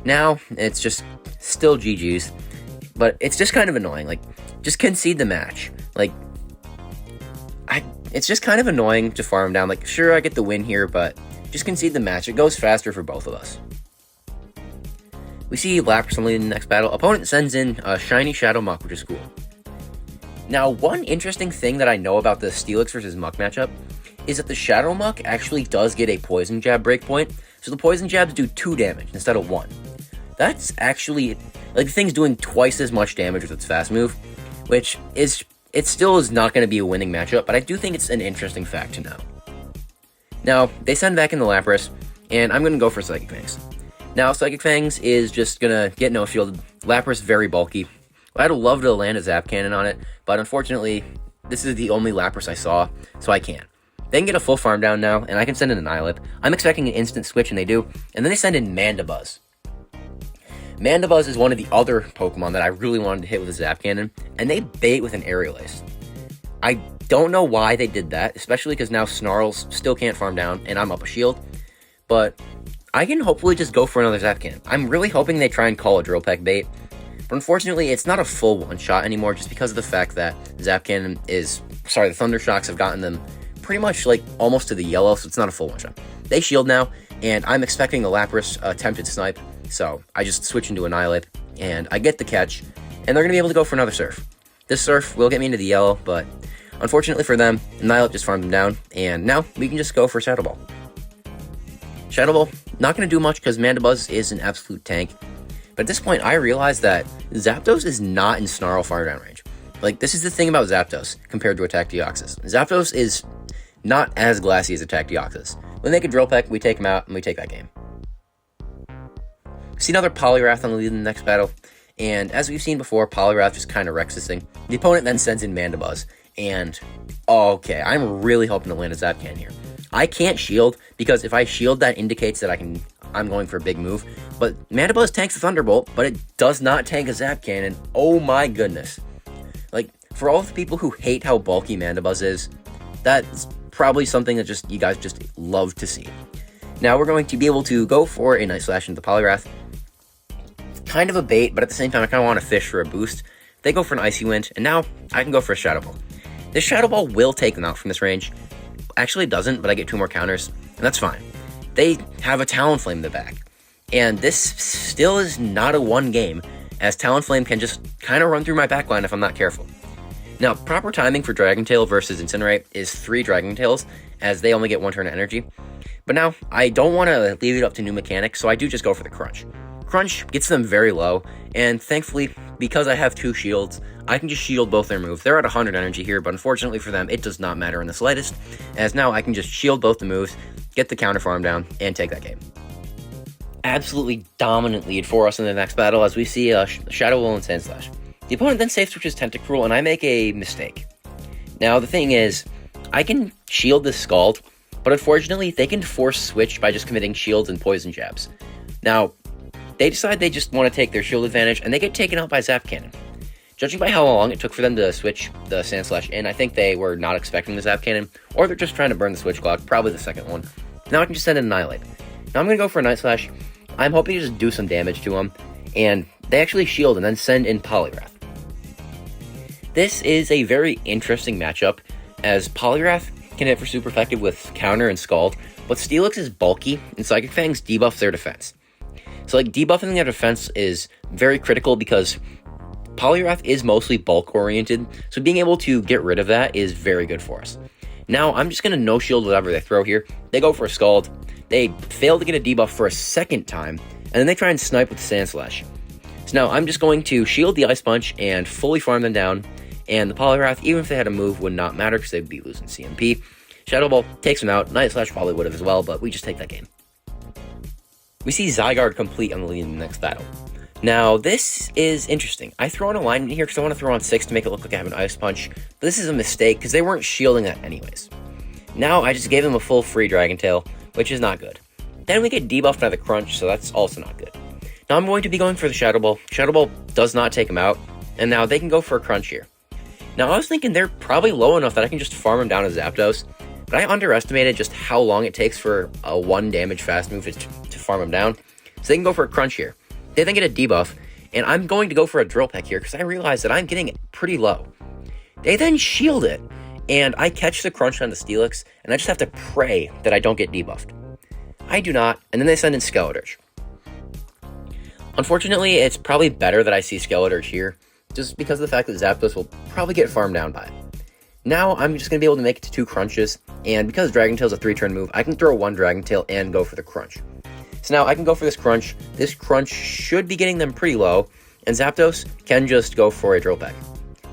Speaker 1: Now, it's just still GG's. But it's just kind of annoying. Like, just concede the match. Like, it's just kind of annoying to farm down. Like, sure, I get the win here, but just concede the match. It goes faster for both of us. We see Lapras in the next battle. Opponent sends in a Shiny Shadow Muck, which is cool. Now, one interesting thing that I know about the Steelix versus Muck matchup is that the Shadow Muck actually does get a Poison Jab breakpoint, so the Poison Jabs do 2 damage instead of 1. That's actually, like, the thing's doing twice as much damage with its fast move, which is, it still is not going to be a winning matchup, but I do think it's an interesting fact to know. Now, they send back in the Lapras, and I'm going to go for Psychic Fangs. Now, Psychic Fangs is just going to get no-shielded. Lapras very bulky. I'd love to land a Zap Cannon on it, but unfortunately, this is the only Lapras I saw, so I can't. They can get a full farm down now, and I can send in an Annihilate. I'm expecting an instant switch, and they do. And then they send in Mandibuzz. Mandibuzz is one of the other Pokemon that I really wanted to hit with a Zap Cannon, and they bait with an Aerial Ace. I don't know why they did that, especially because now Snarls still can't farm down, and I'm up a shield. But I can hopefully just go for another Zap Cannon. I'm really hoping they try and call a Drill Peck bait, but unfortunately, it's not a full one-shot anymore, just because of the fact that Zap Cannon is... Sorry, the Thunder Shocks have gotten them pretty much like almost to the yellow, so it's not a full one-shot. They shield now, and I'm expecting a Lapras attempted snipe, so I just switch into Annihilate, and I get the catch, and they're going to be able to go for another Surf. This Surf will get me into the yellow, but unfortunately for them, Annihilate just farmed them down, and now we can just go for Shadow Ball. Shadow Ball, not going to do much because Mandibuzz is an absolute tank, but at this point I realize that Zapdos is not in Snarl farm down range. Like, this is the thing about Zapdos compared to Attack Deoxys. Zapdos is not as glassy as Attack Deoxys. When they can Drill Peck, we take him out, and we take that game. See another Poliwrath on the lead in the next battle, and as we've seen before, Poliwrath just kind of wrecks this thing. The opponent then sends in Mandibuzz, and okay, I'm really hoping to land a Zap Cannon here. I can't shield, because if I shield, that indicates that I'm going for a big move. But Mandibuzz tanks a Thunderbolt, but it does not tank a Zap Cannon. Oh my goodness. Like, for all the people who hate how bulky Mandibuzz is, that's probably something that you guys just love to see. Now we're going to be able to go for a Night Slash into the Poliwrath. Kind of a bait, but at the same time I kind of want to fish for a boost. They go for an Icy Wind, and now I can go for a Shadow Ball. This Shadow Ball will take them out from this range. Actually, it doesn't, but I get 2 more counters, and that's fine. They have a Talonflame in the back, and this still is not a 1 game, as Talonflame can just kind of run through my backline if I'm not careful. Now, proper timing for Dragon Tail versus Incinerate is 3 Dragon Tails, as they only get 1 turn of energy. But now, I don't want to leave it up to new mechanics, so I do just go for the Crunch. Crunch gets them very low, and thankfully, because I have 2 shields, I can just shield both their moves. They're at 100 energy here, but unfortunately for them, it does not matter in the slightest, as now I can just shield both the moves, get the counter farm down, and take that game. Absolutely dominant lead for us in the next battle, as we see Shadow Wheel and Sandslash. The opponent then safe switches Tentacruel, and I make a mistake. Now, the thing is, I can shield this Scald, but unfortunately, they can force switch by just committing shields and poison jabs. Now, they decide they just want to take their shield advantage, and they get taken out by Zap Cannon. Judging by how long it took for them to switch the Sandslash in, I think they were not expecting the Zap Cannon, or they're just trying to burn the switch clock, probably the second one. Now I can just send an Annihilate. Now I'm going to go for a Night Slash. I'm hoping to just do some damage to them, and they actually shield and then send in Poliwrath. This is a very interesting matchup, as Poliwrath can hit for super effective with Counter and Scald, but Steelix is bulky, and Psychic Fangs debuff their defense. So, like, debuffing their defense is very critical because Poliwrath is mostly bulk-oriented, so being able to get rid of that is very good for us. Now, I'm just going to no-shield whatever they throw here. They go for a Scald. They fail to get a debuff for a second time, and then they try and snipe with the Sandslash. So now, I'm just going to shield the Ice Punch and fully farm them down, and the Poliwrath, even if they had a move, would not matter because they'd be losing CMP. Shadow Ball takes them out. Night Slash probably would have as well, but we just take that game. We see Zygarde complete on the lead in the next battle. Now, this is interesting. I throw an alignment here because I want to throw on 6 to make it look like I have an Ice Punch, but this is a mistake because they weren't shielding that anyways. Now, I just gave them a full free Dragon Tail, which is not good. Then we get debuffed by the Crunch, so that's also not good. Now, I'm going to be going for the Shadow Ball. Shadow Ball does not take them out, and now they can go for a Crunch here. Now, I was thinking they're probably low enough that I can just farm them down as Zapdos, but I underestimated just how long it takes for a 1 damage fast move to farm them down, so they can go for a Crunch here. They then get a debuff, and I'm going to go for a Drill Peck here because I realize that I'm getting it pretty low. They then shield it, and I catch the Crunch on the Steelix, and I just have to pray that I don't get debuffed. I do not, and then they send in Skeledirge. Unfortunately, it's probably better that I see Skeledirge here, just because of the fact that Zapdos will probably get farmed down by it. Now, I'm just going to be able to make it to 2 Crunches, and because Dragon Tail is a 3-turn move, I can throw 1 Dragon Tail and go for the Crunch. So now I can go for this Crunch. This Crunch should be getting them pretty low, and Zapdos can just go for a Drill Peck.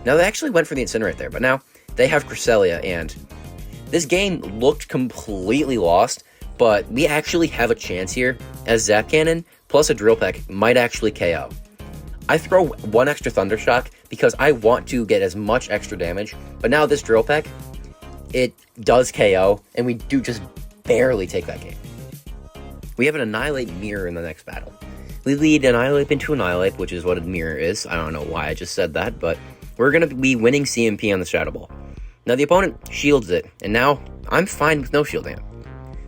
Speaker 1: Now, they actually went for the Incinerate there, but now they have Cresselia, and this game looked completely lost, but we actually have a chance here, as Zap Cannon plus a Drill Peck might actually KO. I throw 1 extra Thunder Shock because I want to get as much extra damage, but now this Drill Peck, it does KO, and we do just barely take that game. We have an Annihilate Mirror in the next battle. We lead Annihilate into Annihilate, which is what a mirror is. I don't know why I just said that, but we're going to be winning CMP on the Shadow Ball. Now the opponent shields it, and now I'm fine with no shielding it.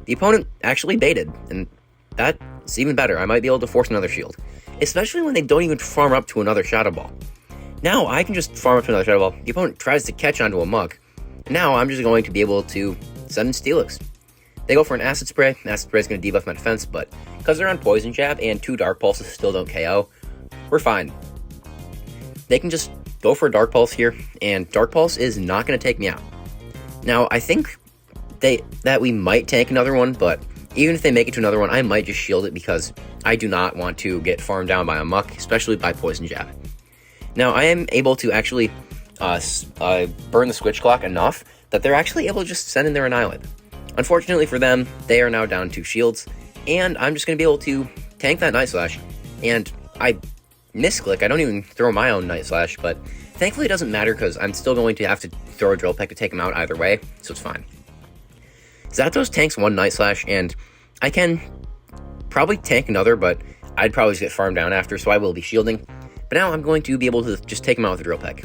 Speaker 1: The opponent actually baited, and that's even better. I might be able to force another shield, especially when they don't even farm up to another Shadow Ball. Now I can just farm up to another Shadow Ball. The opponent tries to catch onto a Muk, and now I'm just going to be able to send in Steelix. They go for an Acid Spray. Acid Spray is going to debuff my defense, but because they're on Poison Jab and 2 Dark Pulses still don't KO, we're fine. They can just go for a Dark Pulse here, and Dark Pulse is not going to take me out. Now, I think that we might tank another one, but even if they make it to another one, I might just shield it because I do not want to get farmed down by a Muk, especially by Poison Jab. Now, I am able to actually burn the Switch Clock enough that they're actually able to just send in their Annihilate. Unfortunately for them, they are now down 2 shields, and I'm just going to be able to tank that Night Slash, and I misclick. I don't even throw my own Night Slash, but thankfully it doesn't matter because I'm still going to have to throw a Drill Peck to take him out either way, so it's fine. Zapdos tanks one Night Slash, and I can probably tank another, but I'd probably just get farmed down after, so I will be shielding. But now I'm going to be able to just take him out with a Drill Peck.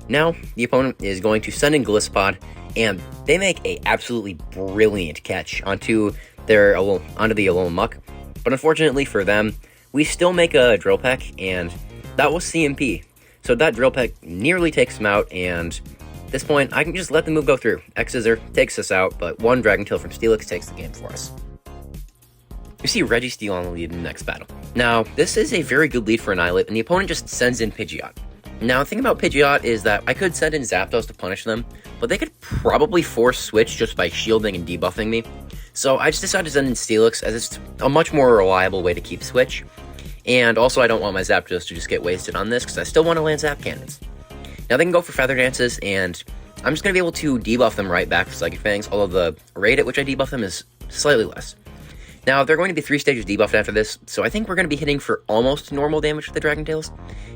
Speaker 1: Now, the opponent is going to send in Gliscod, and they make a absolutely brilliant catch onto the Alolan Muck. But unfortunately for them, we still make a Drill Peck, and that was CMP. So that Drill Peck nearly takes him out, and at this point, I can just let the move go through. X-Scissor takes us out, but one Dragon Tail from Steelix takes the game for us. You see Registeel on the lead in the next battle. Now, this is a very good lead for Annihilate, and the opponent just sends in Pidgeot. Now, the thing about Pidgeot is that I could send in Zapdos to punish them, but they could probably force switch just by shielding and debuffing me. So I just decided to send in Steelix, as it's a much more reliable way to keep switch. And also, I don't want my Zapdos to just get wasted on this, because I still want to land Zap Cannons. Now, they can go for Feather Dances, and I'm just going to be able to debuff them right back with Psychic Fangs, although the rate at which I debuff them is slightly less. Now, they're going to be 3 stages debuffed after this, so I think we're going to be hitting for almost normal damage with the Dragon Tails.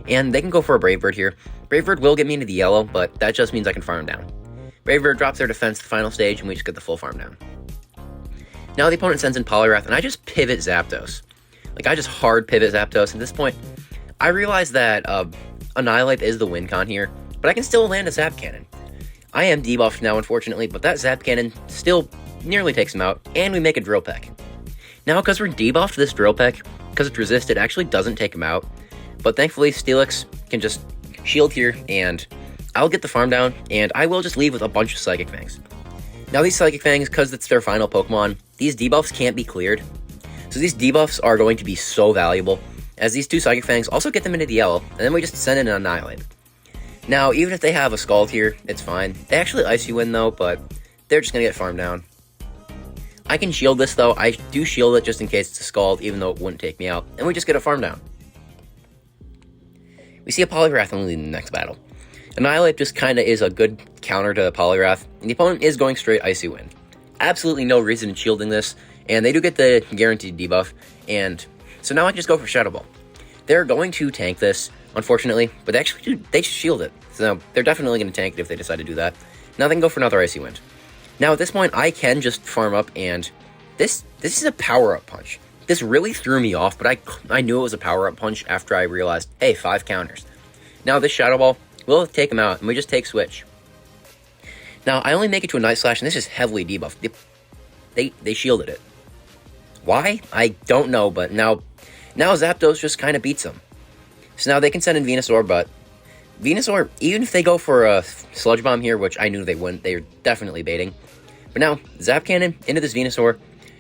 Speaker 1: And they can go for a Brave Bird here. Brave Bird will get me into the yellow, but that just means I can farm down. Brave Bird drops their defense to the final stage, and we just get the full farm down. Now the opponent sends in Poliwrath, and I just pivot Zapdos. Like, I just hard pivot Zapdos. At this point, I realize that Annihilate is the win con here, but I can still land a Zap Cannon. I am debuffed now, unfortunately, but that Zap Cannon still nearly takes him out, and we make a Drill Peck. Now, because we're debuffed, this Drill Peck, because it's resisted, actually doesn't take him out. But thankfully, Steelix can just shield here, and I'll get the farm down, and I will just leave with a bunch of Psychic Fangs. Now, these Psychic Fangs, because it's their final Pokemon, these debuffs can't be cleared. So these debuffs are going to be so valuable, as these 2 Psychic Fangs also get them into the yellow, and then we just send in an Annihilate. Now, even if they have a Scald here, it's fine. They actually Icy Wind, though, but they're just going to get farmed down. I can shield this, though. I do shield it just in case it's a Scald, even though it wouldn't take me out. And we just get a farm down. We see a Poliwrath only in the next battle. Annihilate just kind of is a good counter to Poliwrath, and the opponent is going straight Icy Wind. Absolutely no reason in shielding this, and they do get the guaranteed debuff, and so now I can just go for Shadow Ball. They're going to tank this, unfortunately, but they shield it. So they're definitely going to tank it if they decide to do that. Now they can go for another Icy Wind. Now, at this point, I can just farm up, and this is a power-up punch. This really threw me off, but I knew it was a power-up punch after I realized, hey, 5 counters. Now, this Shadow Ball will take him out, and we just take Switch. Now, I only make it to a Night Slash, and this is heavily debuffed. They shielded it. Why? I don't know, but now Zapdos just kind of beats them. So now they can send in Venusaur, but Venusaur, even if they go for a Sludge Bomb here, which I knew they wouldn't, they're definitely baiting. But now, Zap Cannon into this Venusaur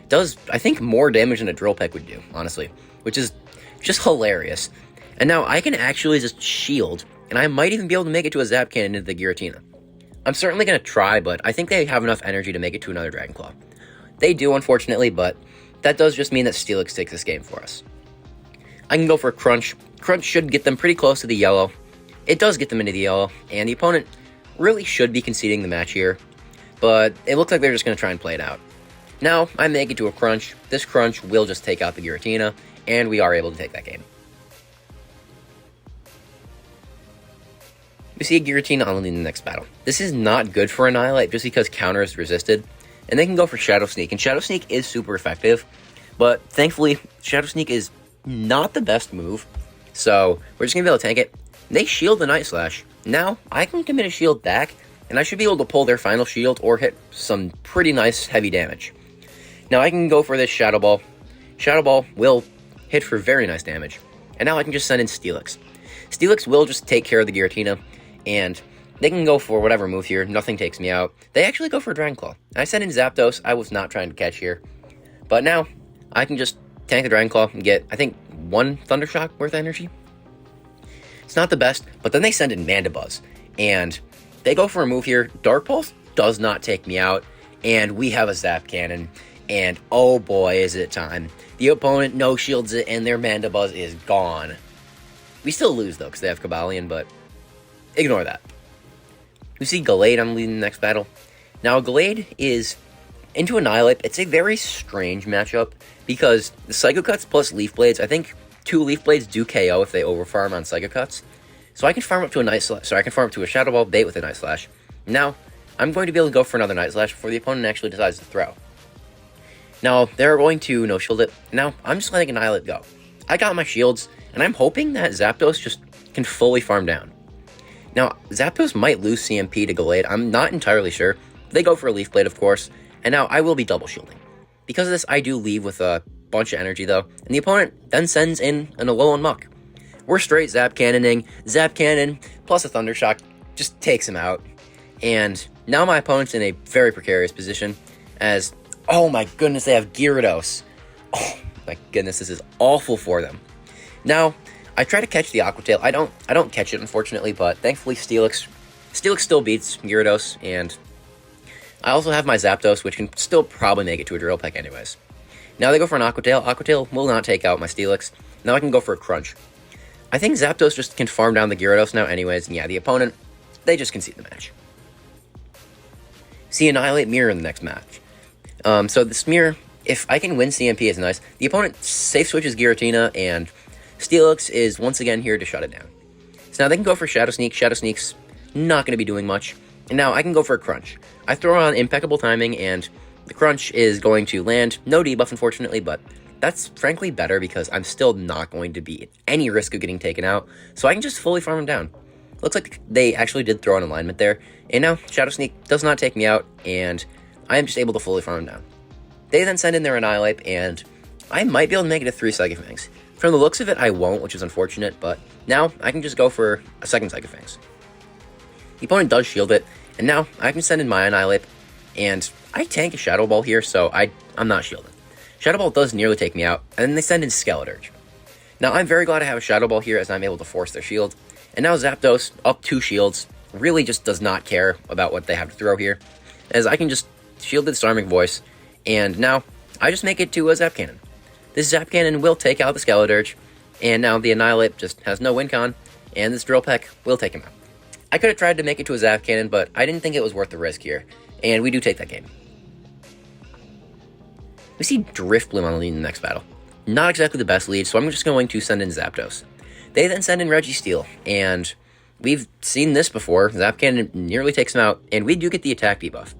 Speaker 1: does, I think, more damage than a Drill Peck would do, honestly. Which is just hilarious. And now I can actually just shield, and I might even be able to make it to a Zap Cannon into the Giratina. I'm certainly going to try, but I think they have enough energy to make it to another Dragon Claw. They do, unfortunately, but that does just mean that Steelix takes this game for us. I can go for a Crunch. Crunch should get them pretty close to the yellow. It does get them into the yellow, and the opponent really should be conceding the match here, but it looks like they're just going to try and play it out. Now, I make it to a Crunch. This Crunch will just take out the Giratina, and we are able to take that game. We see a Giratina on in the next battle. This is not good for Annihilate just because counter is resisted, and they can go for Shadow Sneak, and Shadow Sneak is super effective, but thankfully, Shadow Sneak is not the best move, so we're just going to be able to tank it. They shield the Night Slash. Now, I can commit a shield back, and I should be able to pull their final shield or hit some pretty nice heavy damage. Now, I can go for this Shadow Ball. Shadow Ball will hit for very nice damage. And now I can just send in Steelix. Steelix will just take care of the Giratina, and they can go for whatever move here. Nothing takes me out. They actually go for Dragon Claw. I sent in Zapdos. I was not trying to catch here. But now, I can just tank the Dragon Claw and get, I think, 1 Thundershock worth of energy. It's not the best, but then they send in Mandibuzz, and they go for a move here. Dark Pulse does not take me out, and we have a Zap Cannon, and oh boy, is it time. The opponent no-shields it, and their Mandibuzz is gone. We still lose, though, because they have Cobalion, but ignore that. We see Gallade on leading the next battle. Now, Gallade is into Annihilate. It's a very strange matchup, because the Psycho Cuts plus Leaf Blades, I think, 2 Leaf Blades do KO if they overfarm on Psychic Cuts. So I can farm up to a Night Slash. So I can farm up to a Shadow Ball bait with a Night Slash. Now, I'm going to be able to go for another Night Slash before the opponent actually decides to throw. Now, they're going to no-shield it. Now, I'm just letting Annihilate go. I got my shields, and I'm hoping that Zapdos just can fully farm down. Now, Zapdos might lose CMP to Gallade. I'm not entirely sure. They go for a Leaf Blade, of course. And now I will be double shielding. Because of this, I do leave with a bunch of energy, though. And the opponent then sends in an Alolan Muck. We're straight Zap Cannoning. Zap Cannon plus a Thunder Shock just takes him out. And now my opponent's in a very precarious position as, oh my goodness, they have Gyarados. Oh my goodness, this is awful for them. Now, I try to catch the Aqua Tail. I don't catch it, unfortunately, but thankfully Steelix still beats Gyarados, and I also have my Zapdos, which can still probably make it to a Drill Peck anyways. Now they go for an Aqua Tail. Aqua Tail will not take out my Steelix. Now I can go for a Crunch. I think Zapdos just can farm down the Gyarados now anyways, and yeah, the opponent, they just concede the match. See Annihilate Mirror in the next match. So this Mirror, if I can win CMP, it's nice. The opponent safe switches Giratina, and Steelix is once again here to shut it down. So now they can go for Shadow Sneak. Shadow Sneak's not going to be doing much. And now I can go for a Crunch. I throw on Impeccable Timing, and the Crunch is going to land. No debuff, unfortunately, but that's frankly better because I'm still not going to be at any risk of getting taken out. So I can just fully farm him down. Looks like they actually did throw an alignment there. And now Shadow Sneak does not take me out, and I am just able to fully farm him down. They then send in their Annihilate, and I might be able to make it a 3 Psychic Fangs. From the looks of it, I won't, which is unfortunate, but now I can just go for a second Psychic Fangs. The opponent does shield it, and now I can send in my Annihilate, and I tank a Shadow Ball here, so I'm not shielded. Shadow Ball does nearly take me out, and then they send in Skeleturge. Now, I'm very glad I have a Shadow Ball here as I'm able to force their shield, and now Zapdos, up 2 shields, really just does not care about what they have to throw here, as I can just shield the Disarming Voice, and now I just make it to a Zap Cannon. This Zap Cannon will take out the Skeleturge, and now the Annihilate just has no win con, and this Drill Peck will take him out. I could have tried to make it to a Zap Cannon, but I didn't think it was worth the risk here, and we do take that game. We see Drifblim on the lead in the next battle. Not exactly the best lead, so I'm just going to send in Zapdos. They then send in Registeel, and we've seen this before. Zap Cannon nearly takes him out, and we do get the attack debuff.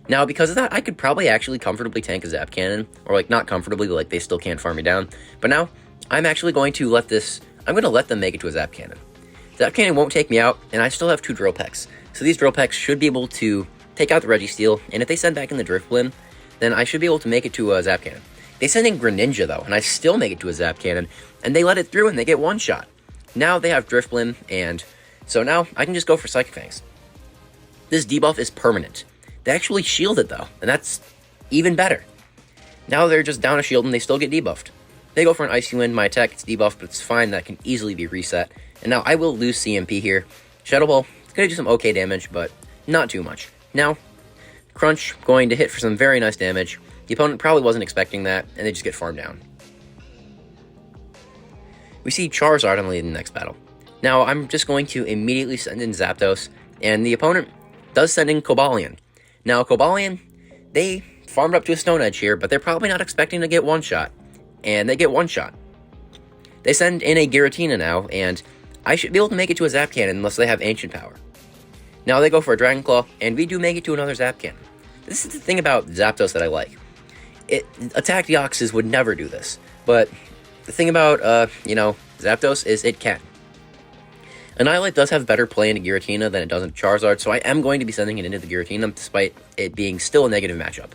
Speaker 1: Now, because of that, I could probably actually comfortably tank a Zap Cannon, or like not comfortably, but like they still can't farm me down. But now, I'm actually going to let them make it to a Zap Cannon. Zap Cannon won't take me out, and I still have 2 Drill Pecks. So these Drill Pecks should be able to take out the Registeel, and if they send back in the Drifblim, then I should be able to make it to a Zap Cannon. They send in Greninja, though, and I still make it to a Zap Cannon, and they let it through, and they get one shot. Now they have Drifblim, and so now I can just go for Psychic Fangs. This debuff is permanent. They actually shield it, though, and that's even better. Now they're just down a shield, and they still get debuffed. They go for an Icy Wind. My attack gets debuffed, but it's fine. That can easily be reset. And now I will lose CMP here. Shadow Ball is going to do some okay damage, but not too much. Now, Crunch going to hit for some very nice damage. The opponent probably wasn't expecting that, and they just get farmed down. We see Charizard on the lead in the next battle. Now, I'm just going to immediately send in Zapdos, and the opponent does send in Cobalion. Now, Cobalion, they farmed up to a Stone Edge here, but they're probably not expecting to get one shot, and they get one shot. They send in a Giratina now, and I should be able to make it to a Zap Cannon unless they have Ancient Power. Now they go for a Dragon Claw, and we do make it to another Zap Cannon. This is the thing about Zapdos that I like. Attack Deoxys would never do this, but the thing about, Zapdos is it can. Annihilate does have better play into Giratina than it does into Charizard, so I am going to be sending it into the Giratina, despite it being still a negative matchup.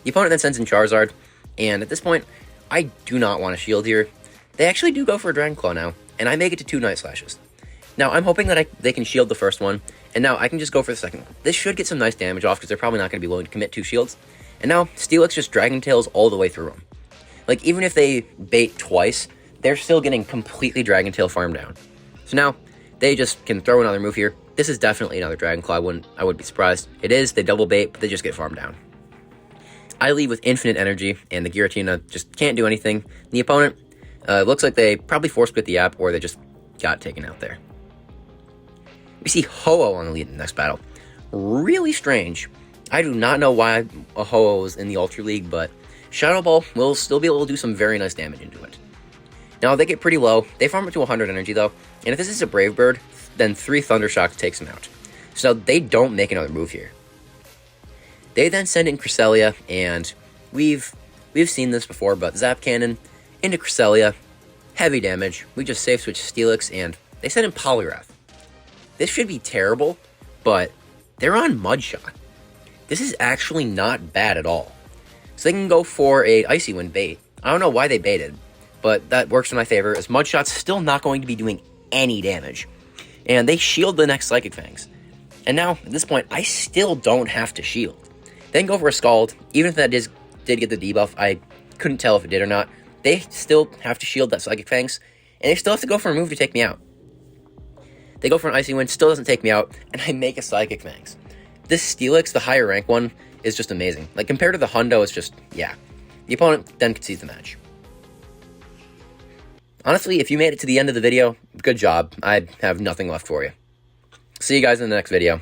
Speaker 1: The opponent then sends in Charizard, and at this point, I do not want to shield here. They actually do go for a Dragon Claw now, and I make it to 2 Night Slashes. Now, I'm hoping that they can shield the first one, and now I can just go for the second one. This should get some nice damage off, because they're probably not going to be willing to commit 2 shields. And now, Steelix just Dragon Tails all the way through them. Like, even if they bait twice, they're still getting completely Dragon Tail farmed down. So now, they just can throw another move here. This is definitely another Dragon Claw. I wouldn't be surprised. It is, they double bait, but they just get farmed down. I leave with infinite energy, and the Giratina just can't do anything. The opponent, looks like they probably force quit the app, or they just got taken out there. We see Ho-Oh on the lead in the next battle. Really strange. I do not know why a Ho-Oh is in the Ultra League, but Shadow Ball will still be able to do some very nice damage into it. Now, they get pretty low. They farm up to 100 energy, though. And if this is a Brave Bird, then 3 Thunder Shocks takes him out. So they don't make another move here. They then send in Cresselia, and we've seen this before, but Zap Cannon into Cresselia, heavy damage. We just safe switch Steelix, and they send in Poliwrath. This should be terrible, but they're on Mudshot. This is actually not bad at all. So they can go for a Icy Wind bait. I don't know why they baited, but that works in my favor, as Mudshot's still not going to be doing any damage. And they shield the next Psychic Fangs. And now, at this point, I still don't have to shield. They can go for a Scald. Even if that did get the debuff, I couldn't tell if it did or not. They still have to shield that Psychic Fangs, and they still have to go for a move to take me out. They go for an Icy Wind, still doesn't take me out, and I make a Psychic Fangs. This Steelix, the higher rank one, is just amazing. Like, compared to the Hundo, it's just, yeah. The opponent then concedes the match. Honestly, if you made it to the end of the video, good job. I have nothing left for you. See you guys in the next video.